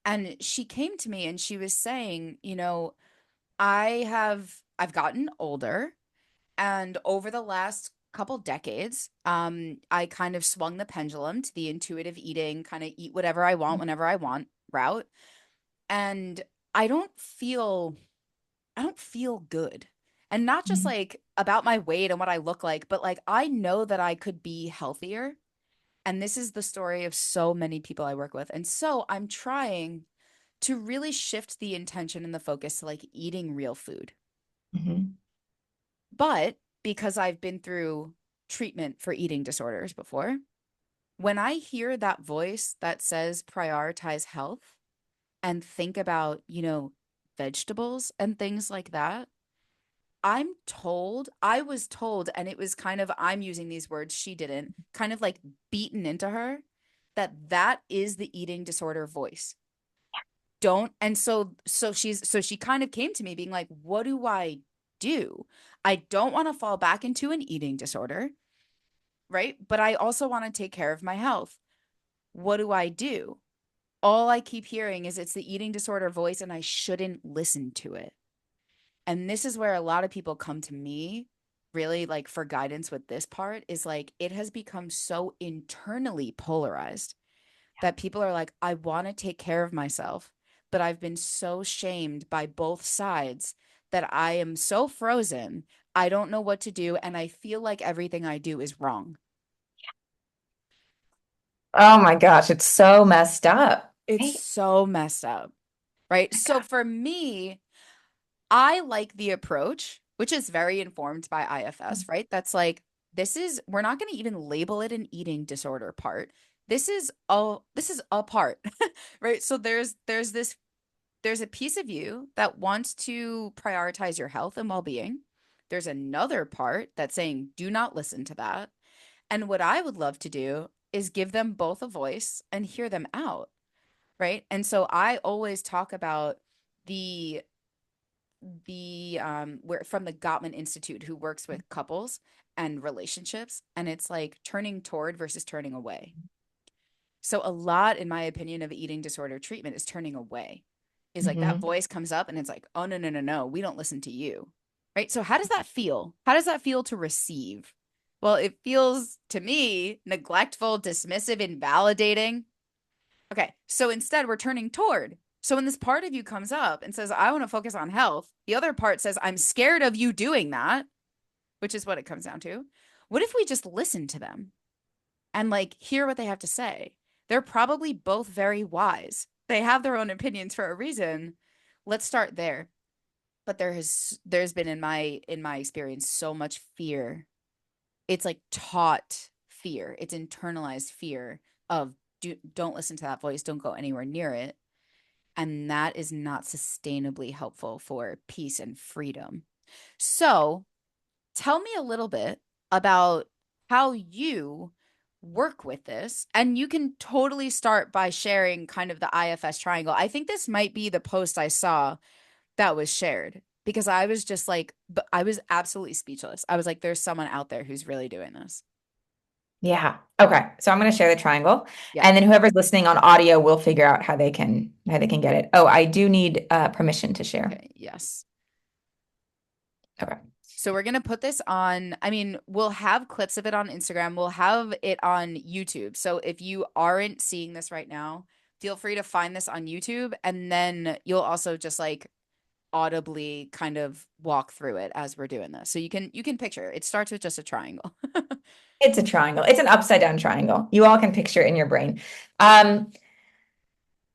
And she came to me and she was saying, I've gotten older and over the last couple decades, I kind of swung the pendulum to the intuitive eating, kind of eat whatever I want whenever I want route. And I don't feel I don't feel good. And not just Mhm. like about my weight and what I look like, but like I know that I could be healthier. And this is the story of so many people I work with. And so I'm trying to really shift the intention and the focus to like eating real food. Mhm. But because I've been through treatment for eating disorders before, when I hear that voice that says prioritize health and think about, vegetables and things like that, I was told, and it was kind of, I'm using these words, she didn't, kind of like beaten into her that that is the eating disorder voice. Don't, and so she kind of came to me being like, what do I do? I don't want to fall back into an eating disorder, right? But I also want to take care of my health. What do I do? All I keep hearing is it's the eating disorder voice, and I shouldn't listen to it. And this is where a lot of people come to me really like for guidance with this part is like it has become so internally polarized that people are like, I want to take care of myself, but I've been so shamed by both sides that I am so frozen. I don't know what to do. And I feel like everything I do is wrong. Oh my gosh, it's so messed up. It's Right? so messed up. Right. My So God. for me, I like the approach, which is very informed by IFS, right? That's like, we're not going to even label it an eating disorder part. This is a part, right? So there's a piece of you that wants to prioritize your health and well-being. There's another part that's saying, do not listen to that. And what I would love to do is give them both a voice and hear them out, right? And so I always talk about the where from the Gottman Institute who works with couples and relationships and it's like turning toward versus turning away. So a lot in my opinion of eating disorder treatment is turning away. Is like that Mhm. voice comes up and it's like, "Oh no, no, no, no, we don't listen to you." Right? So how does that feel? How does that feel to receive? Well, it feels to me neglectful, dismissive, invalidating. Okay, so instead we're turning toward. So when this part of you comes up and says, I want to focus on health, the other part says, I'm scared of you doing that, which is what it comes down to. What if we just listen to them and like hear what they have to say? They're probably both very wise. They have their own opinions for a reason. Let's start there. But there's been in my experience so much fear. It's like taught fear. It's internalized fear of don't listen to that voice, don't go anywhere near it. And that is not sustainably helpful for peace and freedom. So, tell me a little bit about how you work with this. And you can totally start by sharing kind of the IFS triangle. I think this might be the post I saw that was shared because I was just like, I was absolutely speechless. I was like, there's someone out there who's really doing this. Yeah. Okay. So I'm going to share the triangle, Yeah. and then whoever's listening on audio will figure out how they can get it. Oh, I do need permission to share. Okay. Yes. Okay. So we're going to put this on, I mean, we'll have clips of it on Instagram. We'll have it on YouTube. So if you aren't seeing this right now, feel free to find this on YouTube and then you'll also just like audibly kind of walk through it as we're doing this. So you can picture it. It starts with just a triangle. It's a triangle. It's an upside down triangle. You all can picture it in your brain. Um,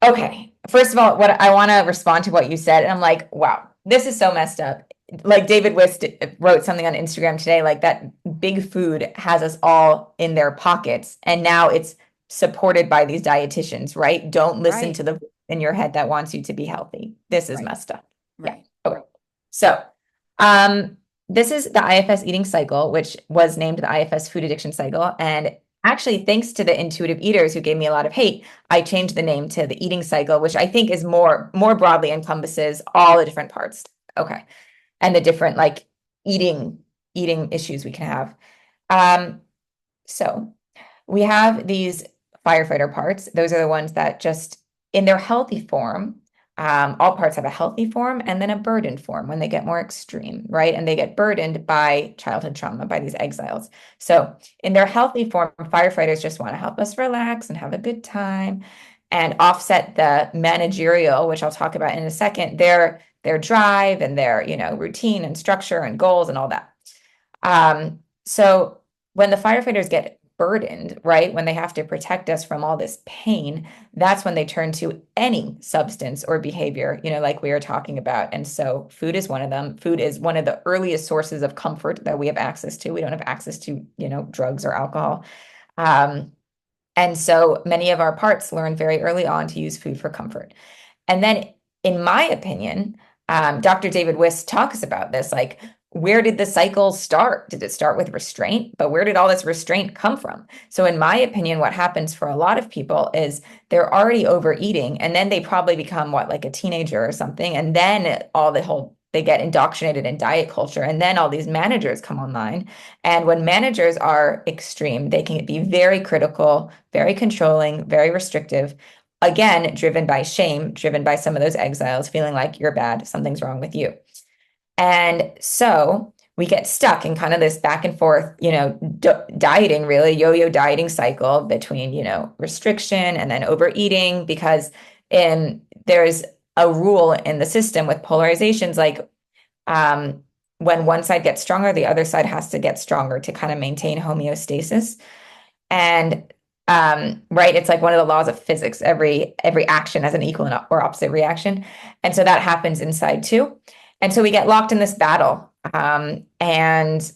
Okay. First of all, what I want to respond to what you said, and I'm like, wow, this is so messed up. Like David Wist wrote something on Instagram today, like that big food has us all in their pockets, and now it's supported by these dietitians, right? Don't listen Right. to the voice in your head that wants you to be healthy. This is Right. messed up. Yeah. Right. Okay. So, um, this is the IFS eating cycle, which was named the IFS food addiction cycle, and actually, thanks to the intuitive eaters who gave me a lot of hate, I changed the name to the eating cycle, which I think is more broadly encompasses all the different parts. Okay. And the different like eating eating issues we can have. Um, so we have these firefighter parts. Those are the ones that just in their healthy form, all parts have a healthy form and then a burdened form when they get more extreme, right? And they get burdened by childhood trauma, by these exiles. So in their healthy form, firefighters just want to help us relax and have a good time and offset the managerial, which I'll talk about in a second, their drive and their, routine and structure and goals and all that. So when the firefighters get burdened, right, when they have to protect us from all this pain, that's when they turn to any substance or behavior, like we were talking about. And so food is one of them. Food is one of the earliest sources of comfort that we have access to. We don't have access to, drugs or alcohol. Um, and so many of our parts learn very early on to use food for comfort. And then, in my opinion, Dr. David Wist talks about this. Like, where did the cycle start? Did it start with restraint? But where did all this restraint come from? So, in my opinion, what happens for a lot of people is they're already overeating, and then they probably become what, like a teenager or something, and then they get indoctrinated in diet culture, and then all these managers come online. And when managers are extreme, they can be very critical, very controlling, very restrictive, again, driven by shame, driven by some of those exiles feeling like you're bad, something's wrong with you. And so we get stuck in kind of this back and forth, dieting, really yo-yo dieting cycle between, restriction and then overeating because there's a rule in the system with polarizations like when one side gets stronger, the other side has to get stronger to kind of maintain homeostasis. And right, it's like one of the laws of physics. Every action has an equal or opposite reaction. And so that happens inside too. And so we get locked in this battle. And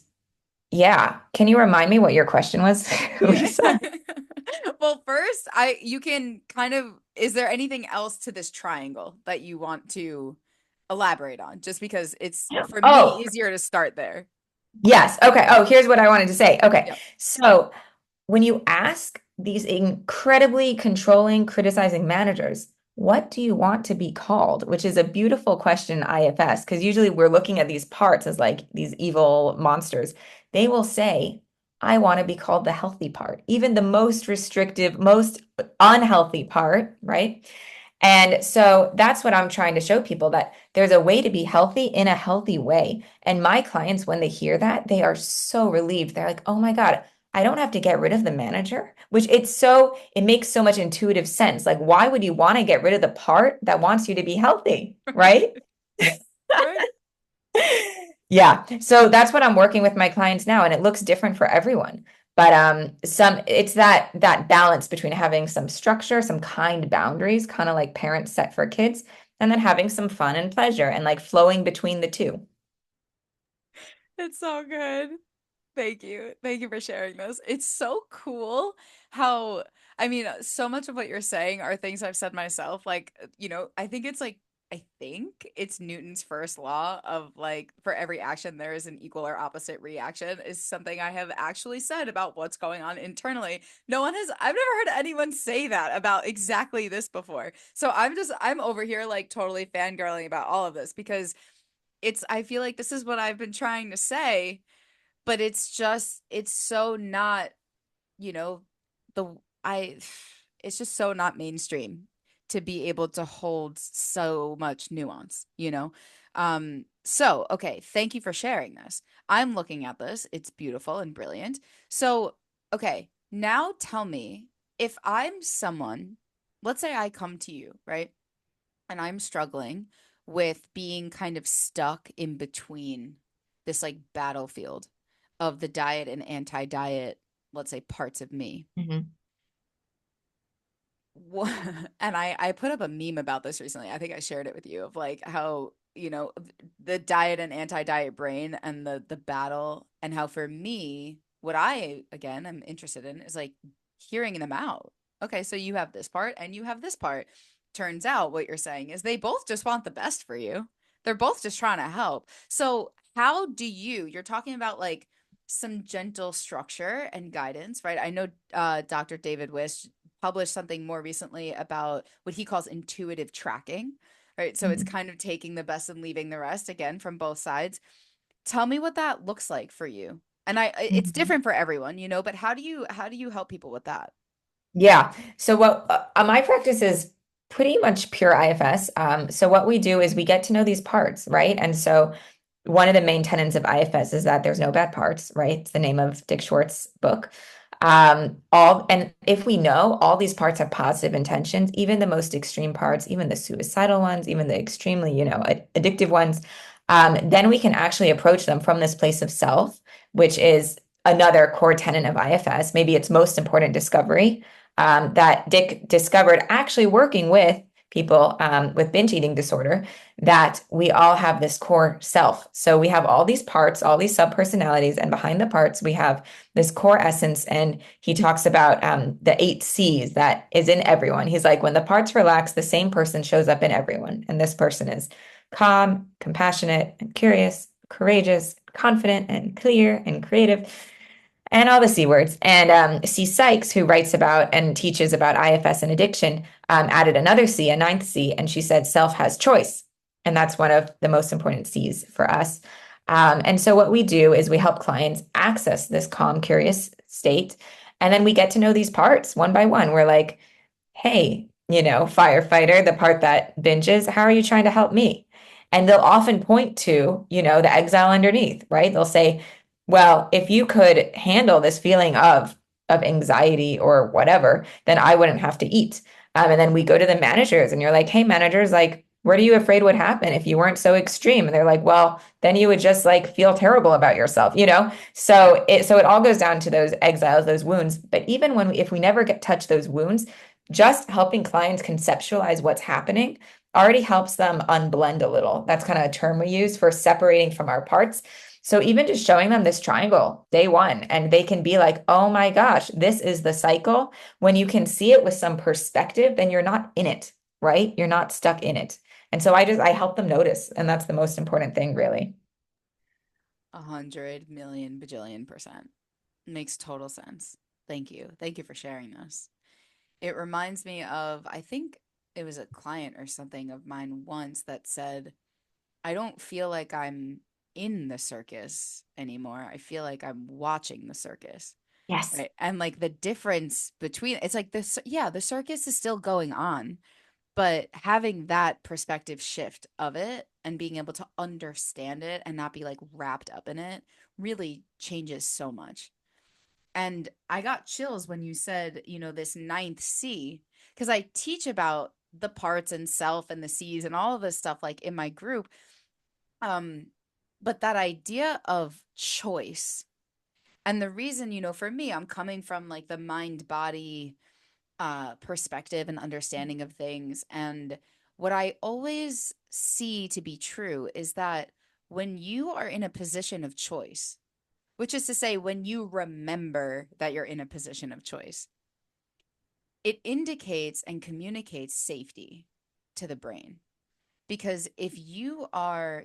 yeah, can you remind me what your question was, Yeah. Lisa? Well, first, I you can kind of is there anything else to this triangle that you want to elaborate on? Just because it's for me Oh, easier to start there. yes. Okay. Oh, here's what I wanted to say. Okay. Yep. So when you ask these incredibly controlling, criticizing managers, what do you want to be called? Which is a beautiful question in IFS, because usually we're looking at these parts as like these evil monsters. They will say, I want to be called the healthy part, even the most restrictive, most unhealthy part, right? And so that's what I'm trying to show people, that there's a way to be healthy in a healthy way. And my clients, when they hear that, they are so relieved. They're like, oh my God, I don't have to get rid of the manager, which it makes so much intuitive sense. Like, why would you want to get rid of the part that wants you to be healthy? Right? Right. Yeah. So that's what I'm working with my clients now, and it looks different for everyone. But some it's that balance between having some structure, some kind boundaries, kind of like parents set for kids, and then having some fun and pleasure and like flowing between the two. It's so good. Thank you. Thank you for sharing this. It's so cool how, I mean, so much of what you're saying are things I've said myself. Like, I think it's Newton's first law of like, for every action, there is an equal or opposite reaction, is something I have actually said about what's going on internally. I've never heard anyone say that about exactly this before. So I'm over here like totally fangirling about all of this because I feel like this is what I've been trying to say, but it's so not, you know, the I it's just so not mainstream to be able to hold so much nuance, you know? So okay, thank you for sharing this. I'm looking at this. It's beautiful and brilliant. So, okay, now tell me, if I'm someone, let's say I come to you, right? And I'm struggling with being kind of stuck in between this like battlefield of the diet and anti-diet, let's say, parts of me. Mhm. And I put up a meme about this recently. I think I shared it with you, of like how, the diet and anti-diet brain and the battle, and how for me, what I again am interested in is like hearing them out. Okay, so you have this part and you have this part. Turns out what you're saying is they both just want the best for you. They're both just trying to help. So how do you're talking about like some gentle structure and guidance, right? I know Dr. David Wish published something more recently about what he calls intuitive tracking, right? So it's Mhm. kind of taking the best and leaving the rest, again, from both sides. Tell me what that looks like for you. And it's Mhm. different for everyone, but how do you help people with that? Yeah. So what my practice is pretty much pure IFS. So what we do is we get to know these parts, right? And so one of the main tenets of IFS is that there's no bad parts, right? It's the name of Dick Schwartz's book. And if we know all these parts have positive intentions, even the most extreme parts, even the suicidal ones, even the extremely, addictive ones, then we can actually approach them from this place of self, which is another core tenet of IFS, maybe its most important discovery, that Dick discovered actually working with people with binge eating disorder, that we all have this core self. So we have all these parts, all these subpersonalities, and behind the parts, we have this core essence. And he talks about the 8 C's that is in everyone. He's like, when the parts relax, the same person shows up in everyone. And this person is calm, compassionate, and curious, courageous, confident, and clear, and creative, and all the C words. And C. Sykes, who writes about and teaches about IFS and addiction, added another C, a ninth C, and she said self has choice. And that's one of the most important C's for us. And so what we do is we help clients access this calm, curious state. And then we get to know these parts one by one. We're like, hey, firefighter, the part that binges, how are you trying to help me? And they'll often point to, the exile underneath, right? They'll say, well, if you could handle this feeling of anxiety or whatever, then I wouldn't have to eat. And then we go to the managers and you're like, hey, managers, like, what are you afraid would happen if you weren't so extreme? And they're like, well, then you would just like feel terrible about yourself. So it all goes down to those exiles, those wounds. But even if we never get touch those wounds, just helping clients conceptualize what's happening already helps them unblend a little. That's kind of a term we use for separating from our parts. So even just showing them this triangle day one, and they can be like, oh my gosh, this is the cycle. When you can see it with some perspective, then you're not in it, right? You're not stuck in it. And so I help them notice. And that's the most important thing, really. 100 million bajillion%. Makes total sense. Thank you. Thank you for sharing this. It reminds me of, I think it was a client or something of mine once that said, I don't feel like I'm in the circus anymore. I feel like I'm watching the circus. Yes. Right. And like the difference between, it's like this, yeah, the circus is still going on, But having that perspective shift of it and being able to understand it and not be like wrapped up in it really changes so much. And I got chills when you said, this ninth C, because I teach about the parts and self and the C's and all of this stuff like in my group. Um, but that idea of choice and the reason, for me, I'm coming from like the mind body perspective and understanding of things. And what I always see to be true is that when you are in a position of choice, which is to say, when you remember that you're in a position of choice, it indicates and communicates safety to the brain. Because if you are,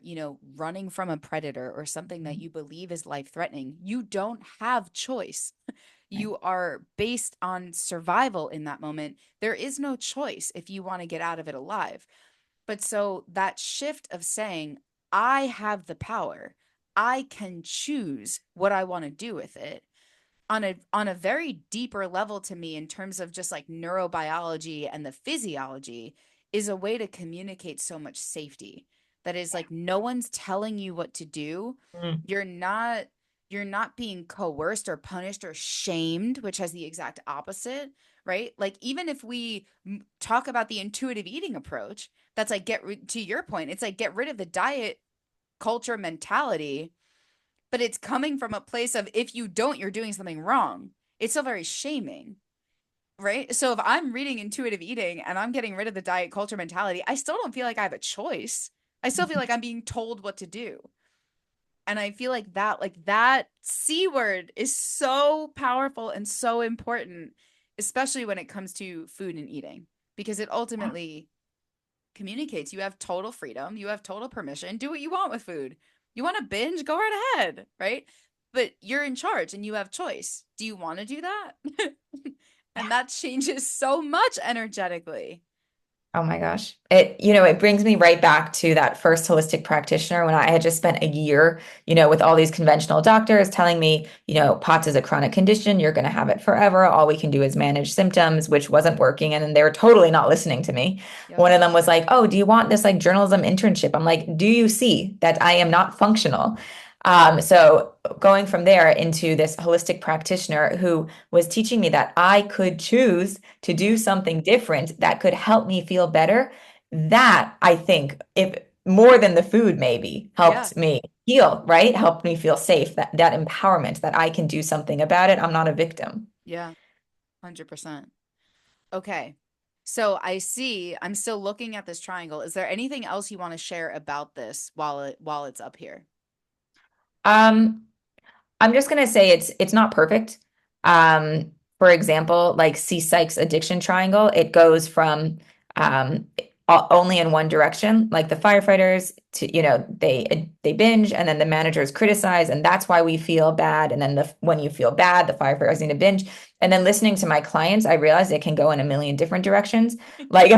running from a predator or something that Mhm. you believe is life threatening, you don't have choice. Right. You are based on survival in that moment. There is no choice if you want to get out of it alive. But so that shift of saying, I have the power, I can choose what I want to do with it on a very deeper level to me in terms of just like neurobiology and the physiology is a way to communicate so much safety that is like no one's telling you what to do. Mm. You're not you're not being coerced or punished or shamed, which has the exact opposite, right? Like even if we talk about the intuitive eating approach, that's like to your point, it's like get rid of the diet culture mentality, but it's coming from a place of if you don't, you're doing something wrong. It's still very shaming, right? So if I'm reading intuitive eating and I'm getting rid of the diet culture mentality, I still don't feel like I have a choice. I still feel like I'm being told what to do. And I feel like that C word is so powerful and so important, especially when it comes to food and eating, because it ultimately communicates you have total freedom, you have total permission, do what you want with food. You want to binge, go right ahead, right? But you're in charge and you have choice. Do you want to do that? And that changes so much energetically. Oh my gosh. It brings me right back to that first holistic practitioner when I had just spent a year, with all these conventional doctors telling me, POTS is a chronic condition, you're going to have it forever. All we can do is manage symptoms, which wasn't working. And then they were totally not listening to me. Yep. One of them was like, "Oh, do you want this like journalism internship?" I'm like, "Do you see that I am not functional?" So going from there into this holistic practitioner who was teaching me that I could choose to do Mm-hmm. something different that could help me feel better. That I think, if more than the food maybe, Yeah. helped me heal, right? Helped me feel safe, that empowerment that I can do something about it. I'm not a victim. Yeah. 100%. Okay. So I see, I'm still looking at this triangle. Is there anything else you want to share about this while it's up here? Um, I'm just gonna say it's not perfect. Um, for example, like C. Sykes addiction triangle, it goes from um, only in one direction. Like the firefighters, to they binge, and then the managers criticize, and that's why we feel bad. And then when you feel bad, the firefighters need to binge. And then listening to my clients, I realized it can go in a million different directions. Like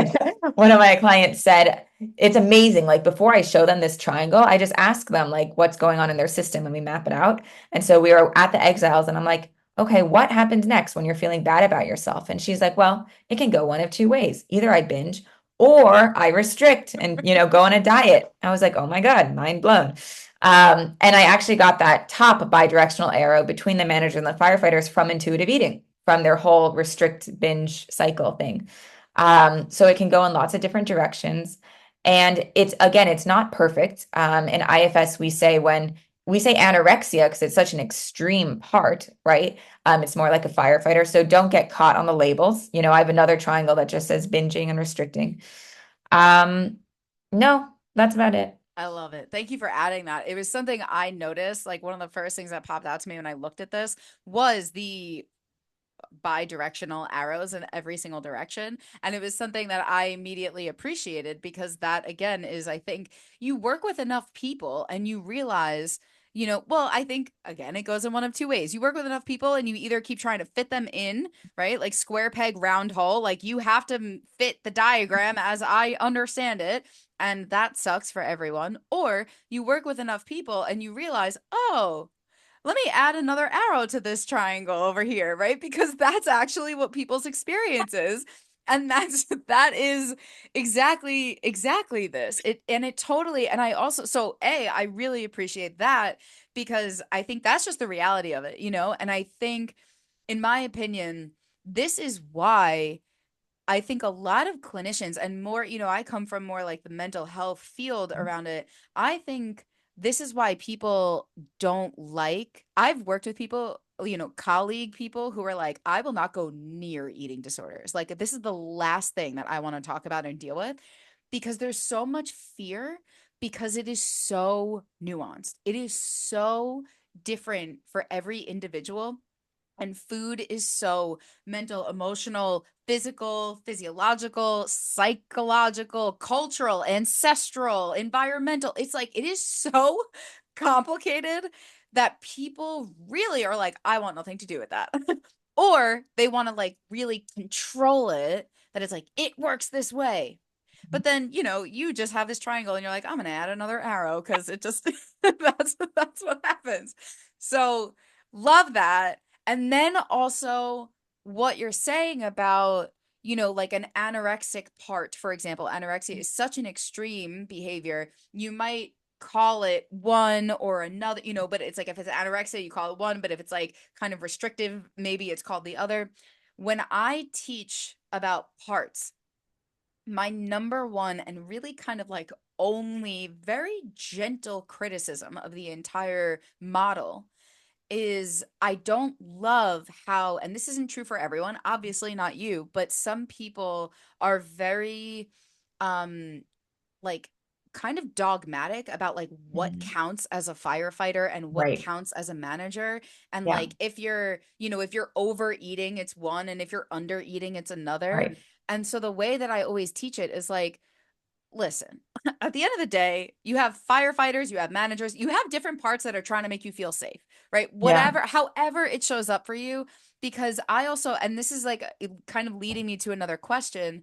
one of my clients said, it's amazing. Like before I show them this triangle, I just ask them like what's going on in their system, and we map it out. And so we were at the exiles, and I'm like, okay, what happens next when you're feeling bad about yourself? And she's like, well, it can go one of two ways. Either I binge or I restrict and, go on a diet. I was like, oh my God, mind blown. And I actually got that top bi-directional arrow between the manager and the firefighters from intuitive eating, from their whole restrict binge cycle thing. So it can go in lots of different directions. And it's not perfect. In IFS, we say anorexia because it's such an extreme part, right? It's more like a firefighter. So don't get caught on the labels. I have another triangle that just says binging and restricting. Um, no, that's about it. I love it. Thank you for adding that. It was something I noticed. Like one of the first things that popped out to me when I looked at this was the bi-directional arrows in every single direction. And it was something that I immediately appreciated because that again is, I think, you work with enough people and you realize, well, I think again, it goes in one of two ways. You work with enough people and you either keep trying to fit them in, right? Like square peg, round hole. Like you have to fit the diagram as I understand it. And that sucks for everyone. Or you work with enough people and you realize, oh, let me add another arrow to this triangle over here, right? Because that's actually what people's experience is. And that is exactly this. It totally, and I also, so I really appreciate that because I think that's just the reality of it, And I think, in my opinion, this is why I think a lot of clinicians and more, I come from more like the mental health field around it. I think this is why people don't like, I've worked with people, colleague people who are like, I will not go near eating disorders. Like, this is the last thing that I want to talk about and deal with because there's so much fear because it is so nuanced. It is so different for every individual, and food is so mental, emotional, physical, physiological, psychological, cultural, ancestral, environmental. It's like it is so complicated that people really are like, I want nothing to do with that. Or they want to like really control it, that it's like, it works this way. But then, you just have this triangle and you're like, I'm gonna add another arrow because it just that's what happens. So love that. And then also what you're saying about, like an anorexic part, for example, anorexia is such an extreme behavior. You might call it one or another, but it's like if it's anorexia, you call it one, but if it's like kind of restrictive, maybe it's called the other. When I teach about parts, my number one and really kind of like only very gentle criticism of the entire model is I don't love how, and this isn't true for everyone, obviously not you, but some people are very um like kind of dogmatic about like what Mhm. counts as a firefighter and what Right. counts as a manager. And Yeah. like if you're, if you're overeating, it's one, and if you're under eating, it's another. Right. And so the way that I always teach it is like, listen, at the end of the day, you have firefighters, you have managers, you have different parts that are trying to make you feel safe, right? Yeah. Whatever, however it shows up for you. Because I also, and this is like kind of leading me to another question.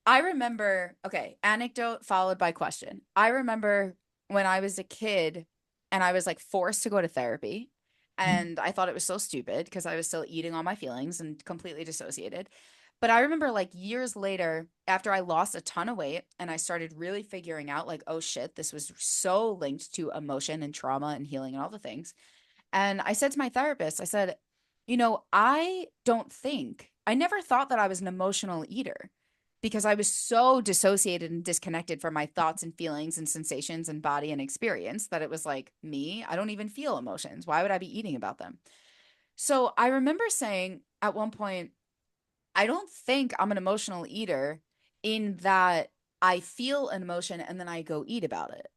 I remember, okay, anecdote followed by question. I remember when I was a kid and I was like forced to go to therapy. And I thought it was so stupid because I was still eating all my feelings and completely dissociated. But I remember like years later, after I lost a ton of weight and I started really figuring out, like, oh shit, this was so linked to emotion and trauma and healing and all the things. And I said to my therapist, I said, I don't think, I never thought that I was an emotional eater because I was so dissociated and disconnected from my thoughts and feelings and sensations and body and experience that it was like, me, I don't even feel emotions. Why would I be eating about them? So I remember saying at one point, I don't think I'm an emotional eater in that I feel an emotion and then I go eat about it.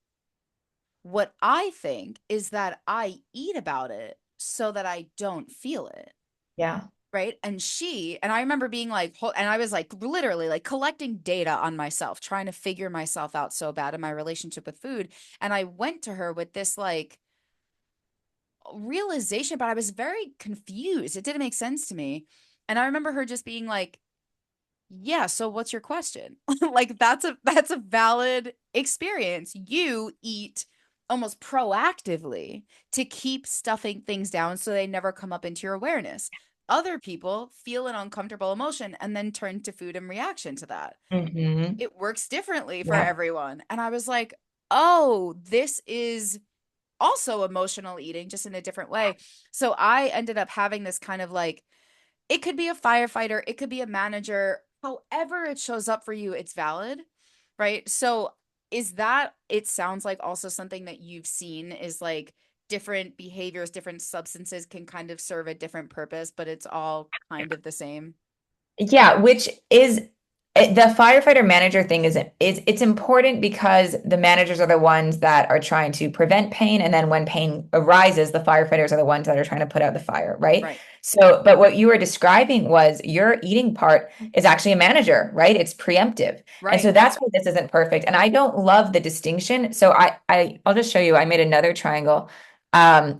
What I think is that I eat about it so that I don't feel it. Yeah. Right. And I remember being like, and I was like literally like collecting data on myself, trying to figure myself out so bad in my relationship with food. And I went to her with this like realization, but I was very confused. It didn't make sense to me. And I remember her just being like, yeah, so what's your question? Like that's a valid experience. You eat almost proactively to keep stuffing things down so they never come up into your awareness. Other people feel an uncomfortable emotion and then turn to food in reaction to that. Hmm. It works differently for Yeah. everyone. And I was like, "Oh, this is also emotional eating just in a different way." So I ended up having this kind of like, it could be a firefighter, it could be a manager. However it shows up for you, it's valid, right? So is that, it sounds like also something that you've seen is like different behaviors, different substances can kind of serve a different purpose, but it's all kind of the same. Yeah, which is the firefighter manager thing is it's important because the managers are the ones that are trying to prevent pain, and then when pain arises, the firefighters are the ones that are trying to put out the fire, right? Right. So, but what you were describing was your eating part is actually a manager, right? It's preemptive. And Right. so that's why this isn't perfect. And I don't love the distinction. So I'll just show you. I made another triangle,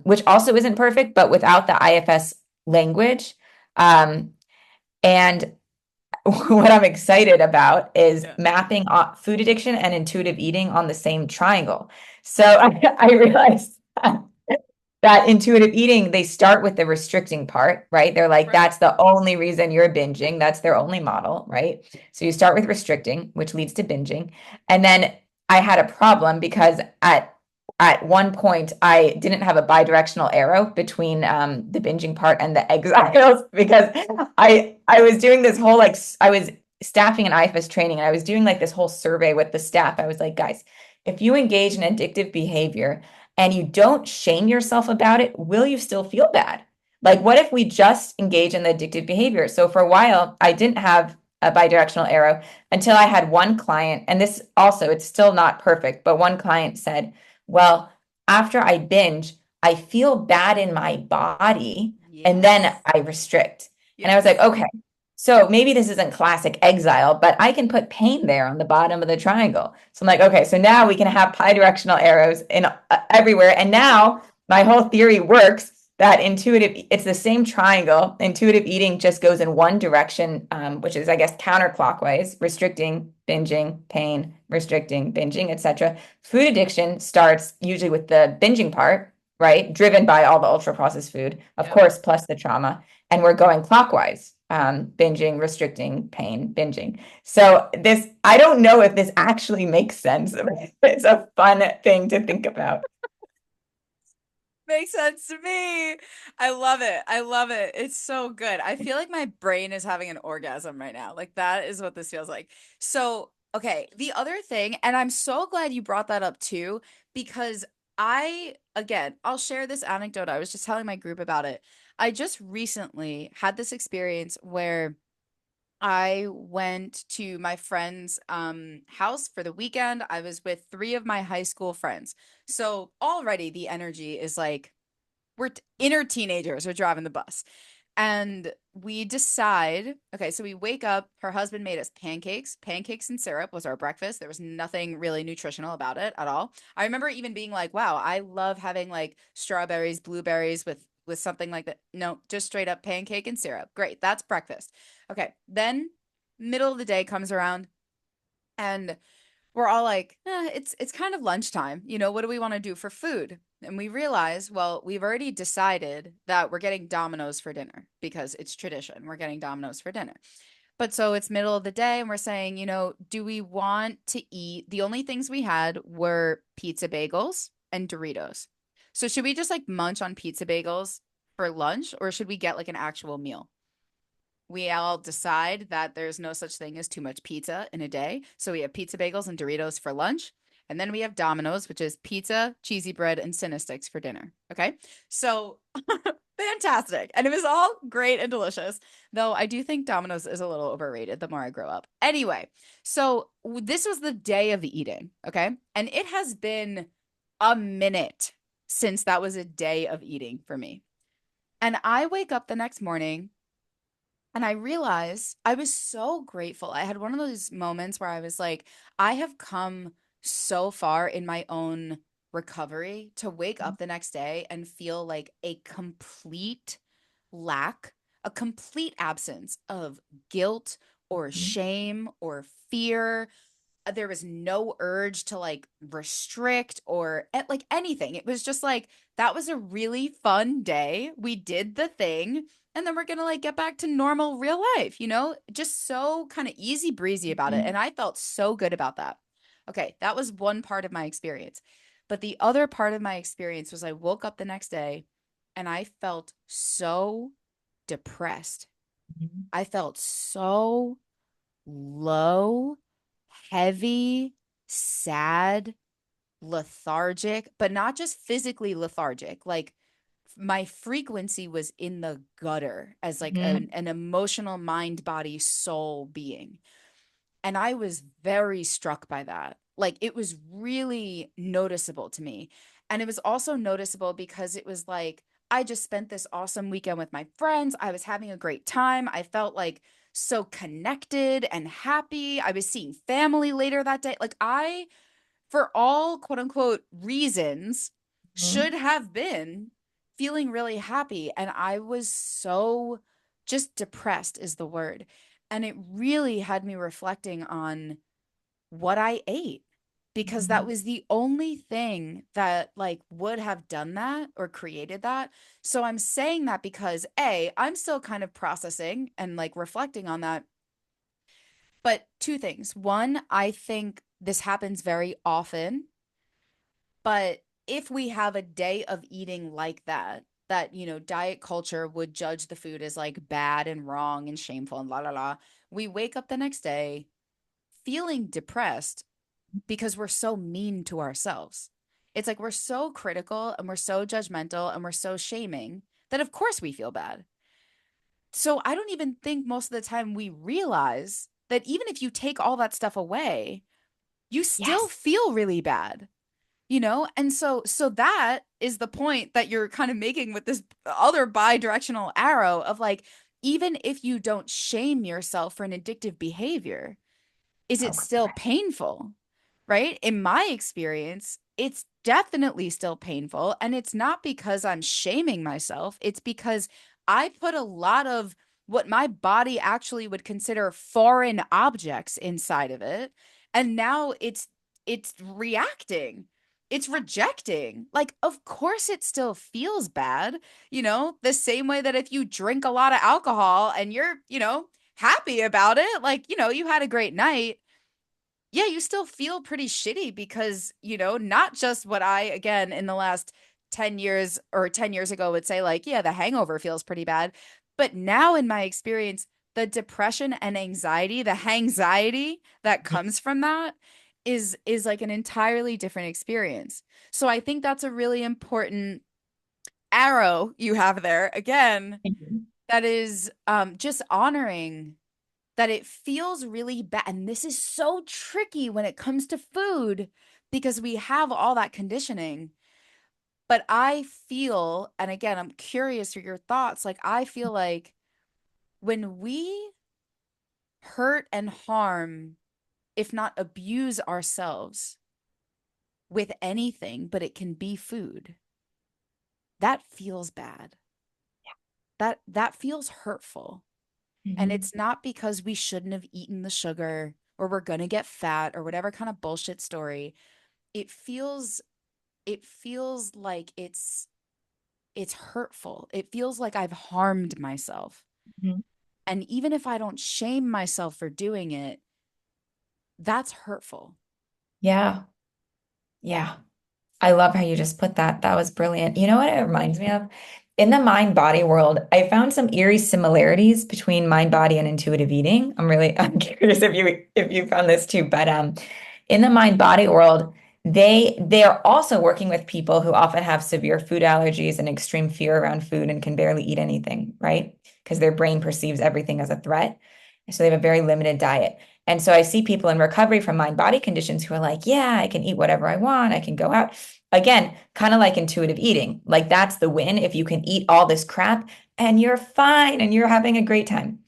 which also isn't perfect, but without the IFS language. And what I'm excited about is Yeah. mapping food addiction and intuitive eating on the same triangle. So I realized that intuitive eating, they start with the restricting part, right? They're like, Right. that's the only reason you're binging. That's their only model, right? So you start with restricting, which leads to binging. And then I had a problem because at one point I didn't have a bidirectional arrow between the binging part and the exiles because I was doing this whole I was staffing an IFAS training and I was doing like this whole survey with the staff. I was like, guys, if you engage in addictive behavior and you don't shame yourself about it, will you still feel bad? Like, what if we just engage in the addictive behavior? So for a while, I didn't have a bidirectional arrow until I had one client, and this also, it's still not perfect, but one client said, well, after I binge, I feel bad in my body, and then Yes. I restrict. And I was like, Yes. okay, so maybe this isn't classic exile, but I can put pain there on the bottom of the triangle. So I'm like, okay, so now we can have bidirectional arrows in everywhere. And now my whole theory works that it's the same triangle. Intuitive eating just goes in one direction, which is, I guess, counterclockwise, restricting, binging, pain, restricting, binging, etc. Food addiction starts usually with the binging part, right? Driven by all the ultra processed food, of Yep. course, plus the trauma. And we're going clockwise, binging, restricting, pain, binging. So I don't know if this actually makes sense. It's a fun thing to think about. Makes sense to me. I love it. I love it. It's so good. I feel like my brain is having an orgasm right now. Like that is what this feels like. So, okay, the other thing, and I'm so glad you brought that up too, because again, I'll share this anecdote. I was just telling my group about it. I just recently had this experience where I went to my friend's house for the weekend. I was with three of my high school friends. So already the energy is like inner teenagers are driving the bus. And we decide, okay, so we wake up. Her husband made us pancakes. Pancakes and syrup was our breakfast. There was nothing really nutritional about it at all. I remember even being like, wow, I love having like strawberries, blueberries with something like that. No, just straight up pancake and syrup. Great. That's breakfast. Okay. Then middle of the day comes around and we're all like, it's kind of lunchtime. What do we want to do for food? And we realize, well, we've already decided that we're getting Domino's for dinner because it's tradition. We're getting Domino's for dinner. But so it's middle of the day and we're saying, do we want to eat? The only things we had were pizza bagels and Doritos. So should we just like munch on pizza bagels for lunch or should we get like an actual meal? We all decide that there's no such thing as too much pizza in a day. So we have pizza bagels and Doritos for lunch. And then we have Domino's, which is pizza, cheesy bread, and Cinnasticks for dinner. Okay. So fantastic. And it was all great and delicious. Though I do think Domino's is a little overrated the more I grow up. Anyway, so this was the day of the eating. Okay. And it has been a minute since that was a day of eating for me. And I wake up the next morning and I realized I was so grateful. I had one of those moments where I was like, I have come so far in my own recovery to wake up the next day and feel like a complete lack, a complete absence of guilt or shame or fear. There was no urge to like restrict or like anything. It was just like that was a really fun day. We did the thing and then we're going to like get back to normal real life, Just so kind of easy breezy about it and I felt so good about that. Okay, that was one part of my experience. But the other part of my experience was I woke up the next day and I felt so depressed. I felt so low, heavy, sad, lethargic, but not just physically lethargic. Like my frequency was in the gutter as like Mhm. an emotional mind, body, soul being. And I was very struck by that. Like it was really noticeable to me. And it was also noticeable because it was like, I just spent this awesome weekend with my friends. I was having a great time. I felt like so connected and happy. I was seeing family later that day. Like for all quote unquote reasons, should Mhm. have been feeling really happy. And I was so just depressed, is the word. And it really had me reflecting on what I ate. because that Mhm. was the only thing that like would have done that or created that. So I'm saying that because A, I'm still kind of processing and like reflecting on that. But two things. One, I think this happens very often, but if we have a day of eating like that, diet culture would judge the food as like bad and wrong and shameful and la la la. We wake up the next day feeling depressed because we're so mean to ourselves. It's like we're so critical and we're so judgmental and we're so shaming that of course we feel bad. So I don't even think most of the time we realize that even if you take all that stuff away, you still Yes. feel really bad, you know? And so that is the point that you're kind of making with this other bi-directional arrow of like, even if you don't shame yourself for an addictive behavior, is it still Okay. painful? Right? In my experience, it's definitely still painful. And it's not because I'm shaming myself, it's because I put a lot of what my body actually would consider foreign objects inside of it. And now it's reacting. It's rejecting. Like, of course, it still feels bad, the same way that if you drink a lot of alcohol and you're, happy about it, like, you had a great night, yeah, you still feel pretty shitty because, not just what I, again, in the last 10 years or 10 years ago would say, like, yeah, the hangover feels pretty bad. But now, in my experience, the depression and anxiety, the hangxiety that comes from that is like an entirely different experience. So I think that's a really important arrow you have there. Again, Mhm. that is just honoring that it feels really bad. And this is so tricky when it comes to food because we have all that conditioning. But I feel, and again, I'm curious for your thoughts. Like, I feel like when we hurt and harm, if not abuse ourselves with anything, but it can be food, that feels bad. That feels hurtful. And Mhm. it's not because we shouldn't have eaten the sugar or we're gonna get fat or whatever kind of bullshit story. it feels it feels like it's hurtful. It feels like I've harmed myself. Mhm. And even if I don't shame myself for doing it, that's hurtful. Yeah. Yeah. I love how you just put that. That was brilliant. You know what it reminds me of? In the mind body world, I found some eerie similarities between mind body and intuitive eating. I'm curious if you found this too, but in the mind body world, they are also working with people who often have severe food allergies and extreme fear around food and can barely eat anything, right? Because their brain perceives everything as a threat. So they have a very limited diet. And so I see people in recovery from mind body conditions who are like, yeah, I can eat whatever I want. I can go out. Again, kind of like intuitive eating. Like that's the win if you can eat all this crap and you're fine and you're having a great time.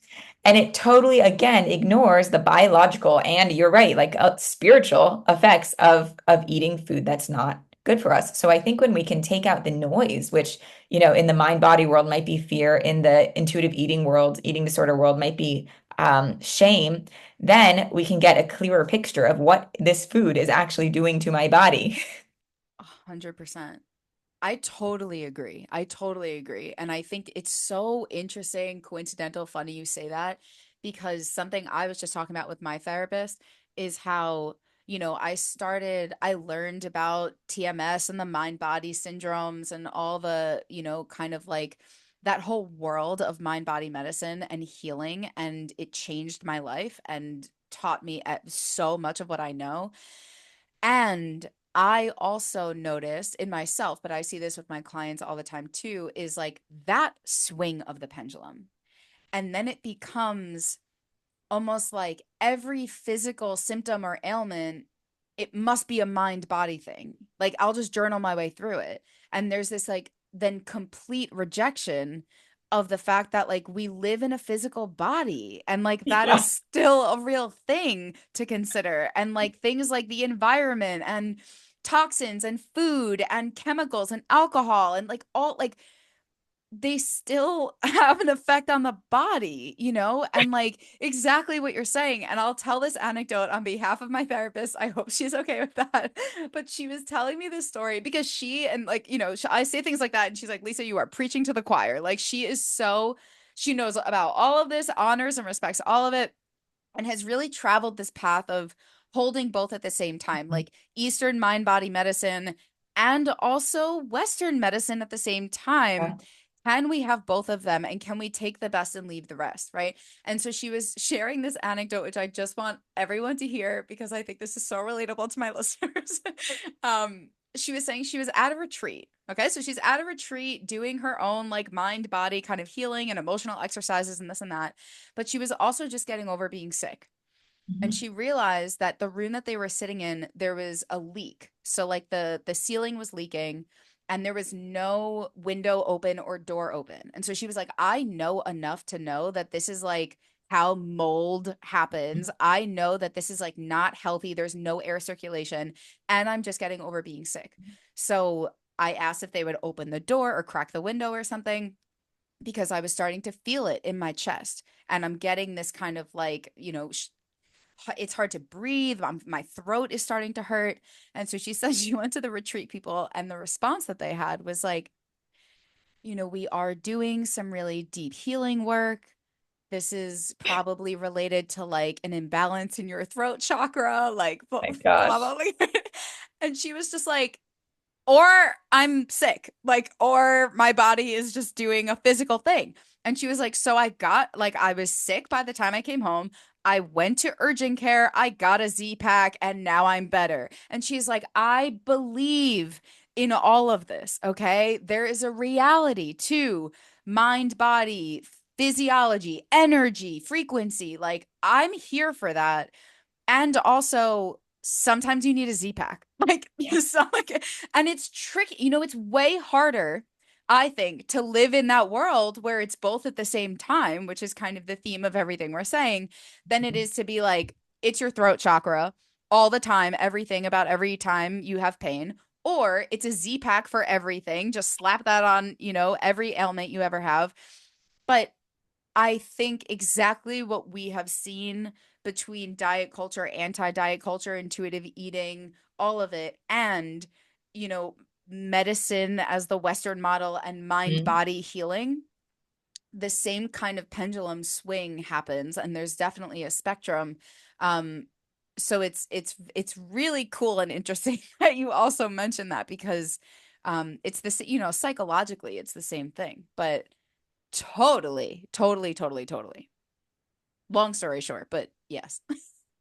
And it totally, again, ignores the biological and you're right, like spiritual effects of eating food that's not good for us. So I think when we can take out the noise, which, in the mind body world might be fear, in the intuitive eating world, eating disorder world might be shame, then we can get a clearer picture of what this food is actually doing to my body. 100%. I totally agree. I totally agree. And I think it's so interesting, coincidental, funny you say that, because something I was just talking about with my therapist is how, I learned about TMS and the mind body syndromes and all the, kind of like that whole world of mind body medicine and healing. And it changed my life and taught me at so much of what I know. And I also noticed in myself, but I see this with my clients all the time too, is like that swing of the pendulum. And then it becomes almost like every physical symptom or ailment, it must be a mind body thing. Like I'll just journal my way through it. And there's this like then complete rejection of the fact that like we live in a physical body and like that is Yeah. still a real thing to consider. And like things like the environment and toxins and food and chemicals and alcohol and like all like they still have an effect on the body, and like exactly what you're saying. And I'll tell this anecdote on behalf of my therapist. I hope she's okay with that. But she was telling me this story because and like, I say things like that and she's like, Lisa, you are preaching to the choir. Like she knows about all of this, honors and respects all of it, and has really traveled this path of holding both at the same time, Mhm. like Eastern mind body medicine and also Western medicine at the same time. Yeah. Can we have both of them and can we take the best and leave the rest? Right. And so she was sharing this anecdote, which I just want everyone to hear because I think this is so relatable to my listeners. She was saying she was at a retreat. Okay. So she's at a retreat doing her own like mind body kind of healing and emotional exercises and this and that. But she was also just getting over being sick. And Mhm. she realized that the room that they were sitting in, there was a leak. So like the ceiling was leaking and there was no window open or door open. And so she was like, I know enough to know that this is like how mold happens. I know that this is like not healthy. There's no air circulation and I'm just getting over being sick. So I asked if they would open the door or crack the window or something because I was starting to feel it in my chest. And I'm getting this kind of like, it's hard to breathe. My throat is starting to hurt. And so she says she went to the retreat people, and the response that they had was like, we are doing some really deep healing work. This is probably related to like an imbalance in your throat chakra, like blah, My blah, gosh. blah, blah. And she was just like, or I'm sick, like, or my body is just doing a physical thing. And she was like, so I was sick by the time I came home. I went to urgent care, I got a Z pack, and now I'm better. And she's like, I believe in all of this. Okay. There is a reality to mind, body, physiology, energy, frequency. Like, I'm here for that. And also, sometimes you need a Z pack. Like, and it's tricky. It's way harder, I think, to live in that world where it's both at the same time, which is kind of the theme of everything we're saying, than it is to be like, it's your throat chakra all the time, everything about every time you have pain, or it's a Z pack for everything. Just slap that on, every ailment you ever have. But I think exactly what we have seen between diet culture, anti-diet culture, intuitive eating, all of it, and, you know, medicine as the Western model and Mhm. mind-body healing, the same kind of pendulum swing happens, and there's definitely a spectrum. Um, so it's really cool and interesting that you also mentioned that because it's this, psychologically, it's the same thing, but totally, totally, totally, totally. Long story short, but yes.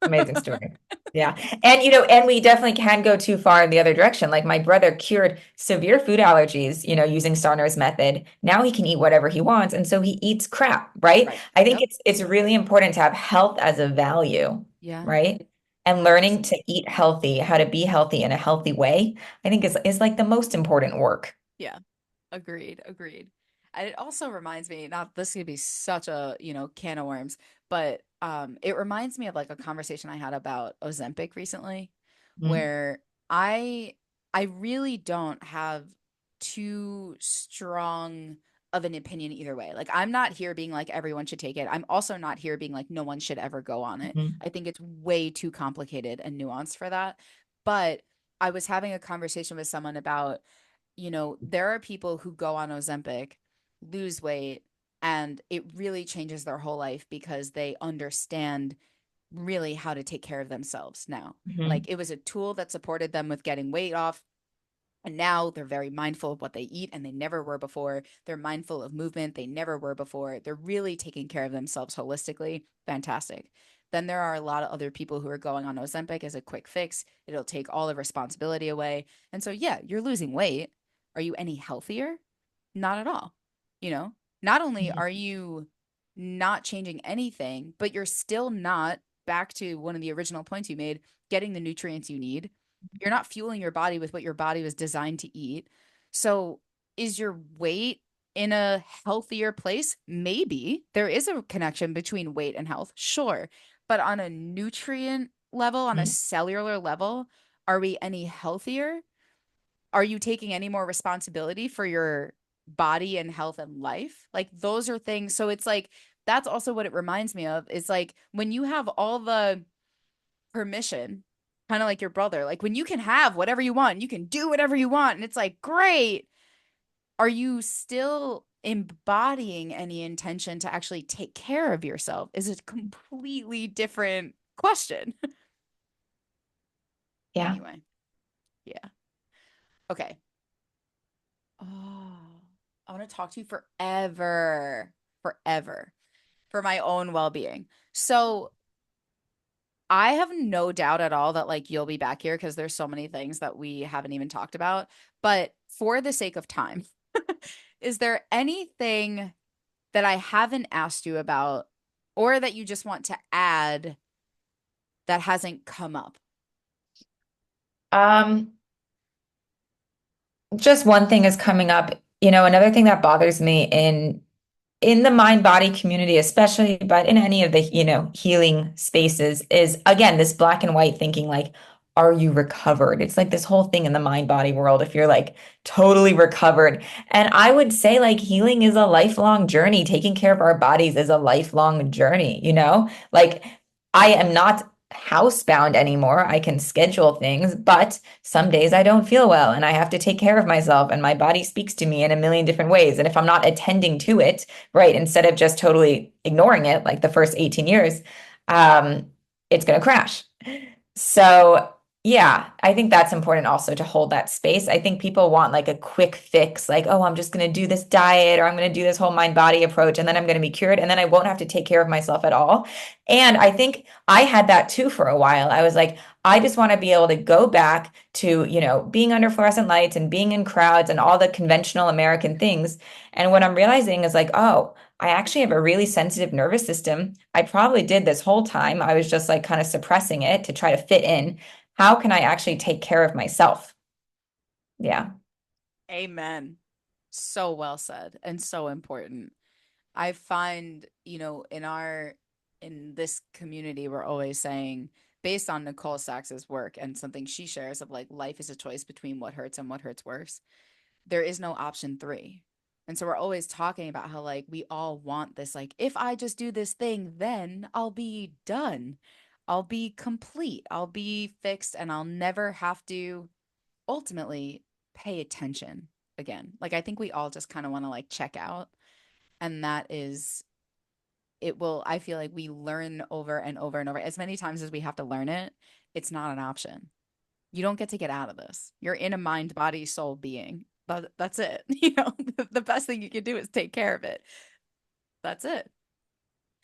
Amazing story. Yeah. And and we definitely can go too far in the other direction. Like my brother cured severe food allergies, using Sarno's method. Now he can eat whatever he wants, and so he eats crap, right? Right. I think Yep. it's really important to have health as a value, Yeah. right? And learning to 100%. eat healthy, how to be healthy in a healthy way, I think is like the most important work. Yeah. Agreed. Agreed. And it also reminds me, not this could be such a, can of worms, but it reminds me of like a conversation I had about Ozempic recently, Mhm. where I I really don't have too strong of an opinion either way. Like I'm not here being like everyone should take it. I'm also not here being like no one should ever go on it. Mhm. I think it's way too complicated and nuanced for that. But I was having a conversation with someone about, there are people who go on Ozempic, lose weight, and it really changes their whole life because they understand really how to take care of themselves now. Like Mhm. it was a tool that supported them with getting weight off. And now they're very mindful of what they eat and they never were before. They're mindful of movement. They never were before. They're really taking care of themselves holistically. Fantastic. Then there are a lot of other people who are going on Ozempic as a quick fix. It'll take all the responsibility away. And so, yeah, you're losing weight. Are you any healthier? Not at all. You know, not only Mhm. are you not changing anything, but you're still not, back to one of the original points you made, getting the nutrients you need. You're not fueling your body with what your body was designed to eat. So, is your weight in a healthier place? Maybe there is a connection between weight and health, sure. But on a nutrient level, on a Mhm. cellular level, are we any healthier? Are you taking any more responsibility for your body and health and life. Like those are things. So it's like that's also what it reminds me of is like when you have all the permission, kind of like your brother, like when you can have whatever you want, you can do whatever you want, and it's like, great. Are you still embodying any intention to actually take care of yourself? Is a completely different question. Yeah. Anyway, yeah. Okay. Oh, I want to talk to you forever, forever for my own well-being. So I have no doubt at all that like you'll be back here because there's so many things that we haven't even talked about. But for the sake of time, is there anything that I haven't asked you about or that you just want to add that hasn't come up? Um, just one thing is coming up. Another thing that bothers me in the mind body community especially, but in any of the healing spaces is again this black and white thinking, like, are you recovered? It's like this whole thing in the mind body world, if you're like totally recovered. And I would say like healing is a lifelong journey. Taking care of our bodies is a lifelong journey. Like, I am not housebound anymore. I can schedule things, but some days I don't feel well and I have to take care of myself, and my body speaks to me in a million different ways. And if I'm not attending to it, right, instead of just totally ignoring it like the first 18 years, um, it's going to crash. So, yeah, I think that's important also to hold that space. I think people want like a quick fix, like, oh, I'm just going to do this diet or I'm going to do this whole mind body approach and then I'm going to be cured and then I won't have to take care of myself at all. And I think I had that too for a while. I was like, I just want to be able to go back to, being under fluorescent lights and being in crowds and all the conventional American things. And what I'm realizing is like, oh, I actually have a really sensitive nervous system. I probably did this whole time. I was just like kind of suppressing it to try to fit in. How can I actually take care of myself? Yeah. Amen. So well said and so important. I find, in this community, we're always saying, based on Nicole Sachs's work and something she shares of like life is a choice between what hurts and what hurts worse, there is no option three. And so we're always talking about how like we all want this, like, if I just do this thing, then I'll be done. I'll be complete. I'll be fixed and I'll never have to ultimately pay attention again. Like I think we all just kind of want to like check out. And that is it will I feel like we learn over and over and over as many times as we have to learn it. It's not an option. You don't get to get out of this. You're in a mind, body, soul being. That's it. The best thing you can do is take care of it. That's it.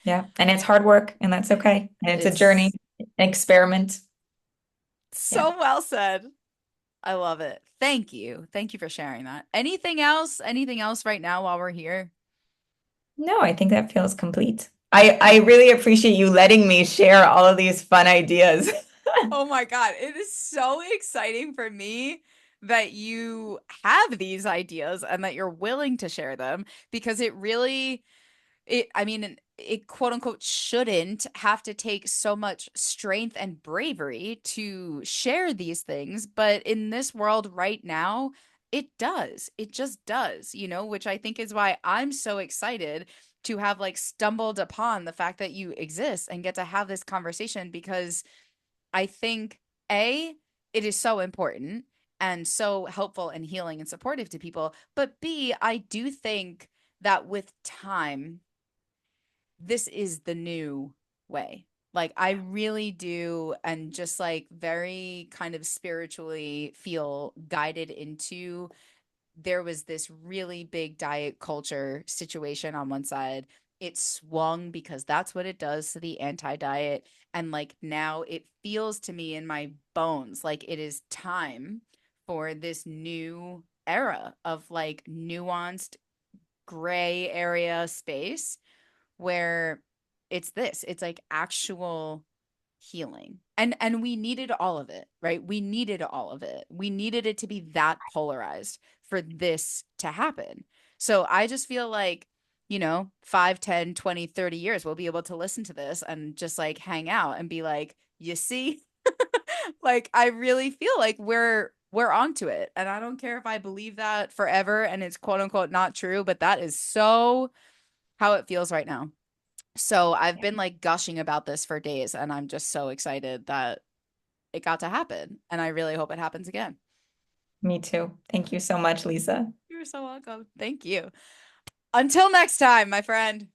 Yeah. And it's hard work, and that's okay. And it's a journey, It's an experiment. Yeah. so well said. I love it. Thank you. Thank you for sharing that. Anything else? Anything else right now while we're here? No, I think that feels complete. I really appreciate you letting me share all of these fun ideas. Oh my God. It is so exciting for me that you have these ideas and that you're willing to share them because it really I mean, it quote unquote shouldn't have to take so much strength and bravery to share these things. But in this world right now, it does. It just does, which I think is why I'm so excited to have like stumbled upon the fact that you exist and get to have this conversation because I think it is so important and so helpful and healing and supportive to people. But B, I do think that with time, this is the new way. Like I really do and just like very kind of spiritually feel guided into there was this really big diet culture situation on one side. It swung because that's what it does to the anti-diet. And like now it feels to me in my bones like it is time for this new era of like nuanced gray area space where it's like actual healing. And we needed all of it, right? We needed all of it. We needed it to be that polarized for this to happen. So I just feel like, 5, 10, 20, 30 years we'll be able to listen to this and just like hang out and be like, you see, like I really feel like we're onto it. And I don't care if I believe that forever and it's quote unquote not true, but that is so how it feels right now. So I've Yeah, been like gushing about this for days, and I'm just so excited that it got to happen. And I really hope it happens again. me too. Thank you so much, Lisa. You're so welcome. Thank you. Until next time, my friend.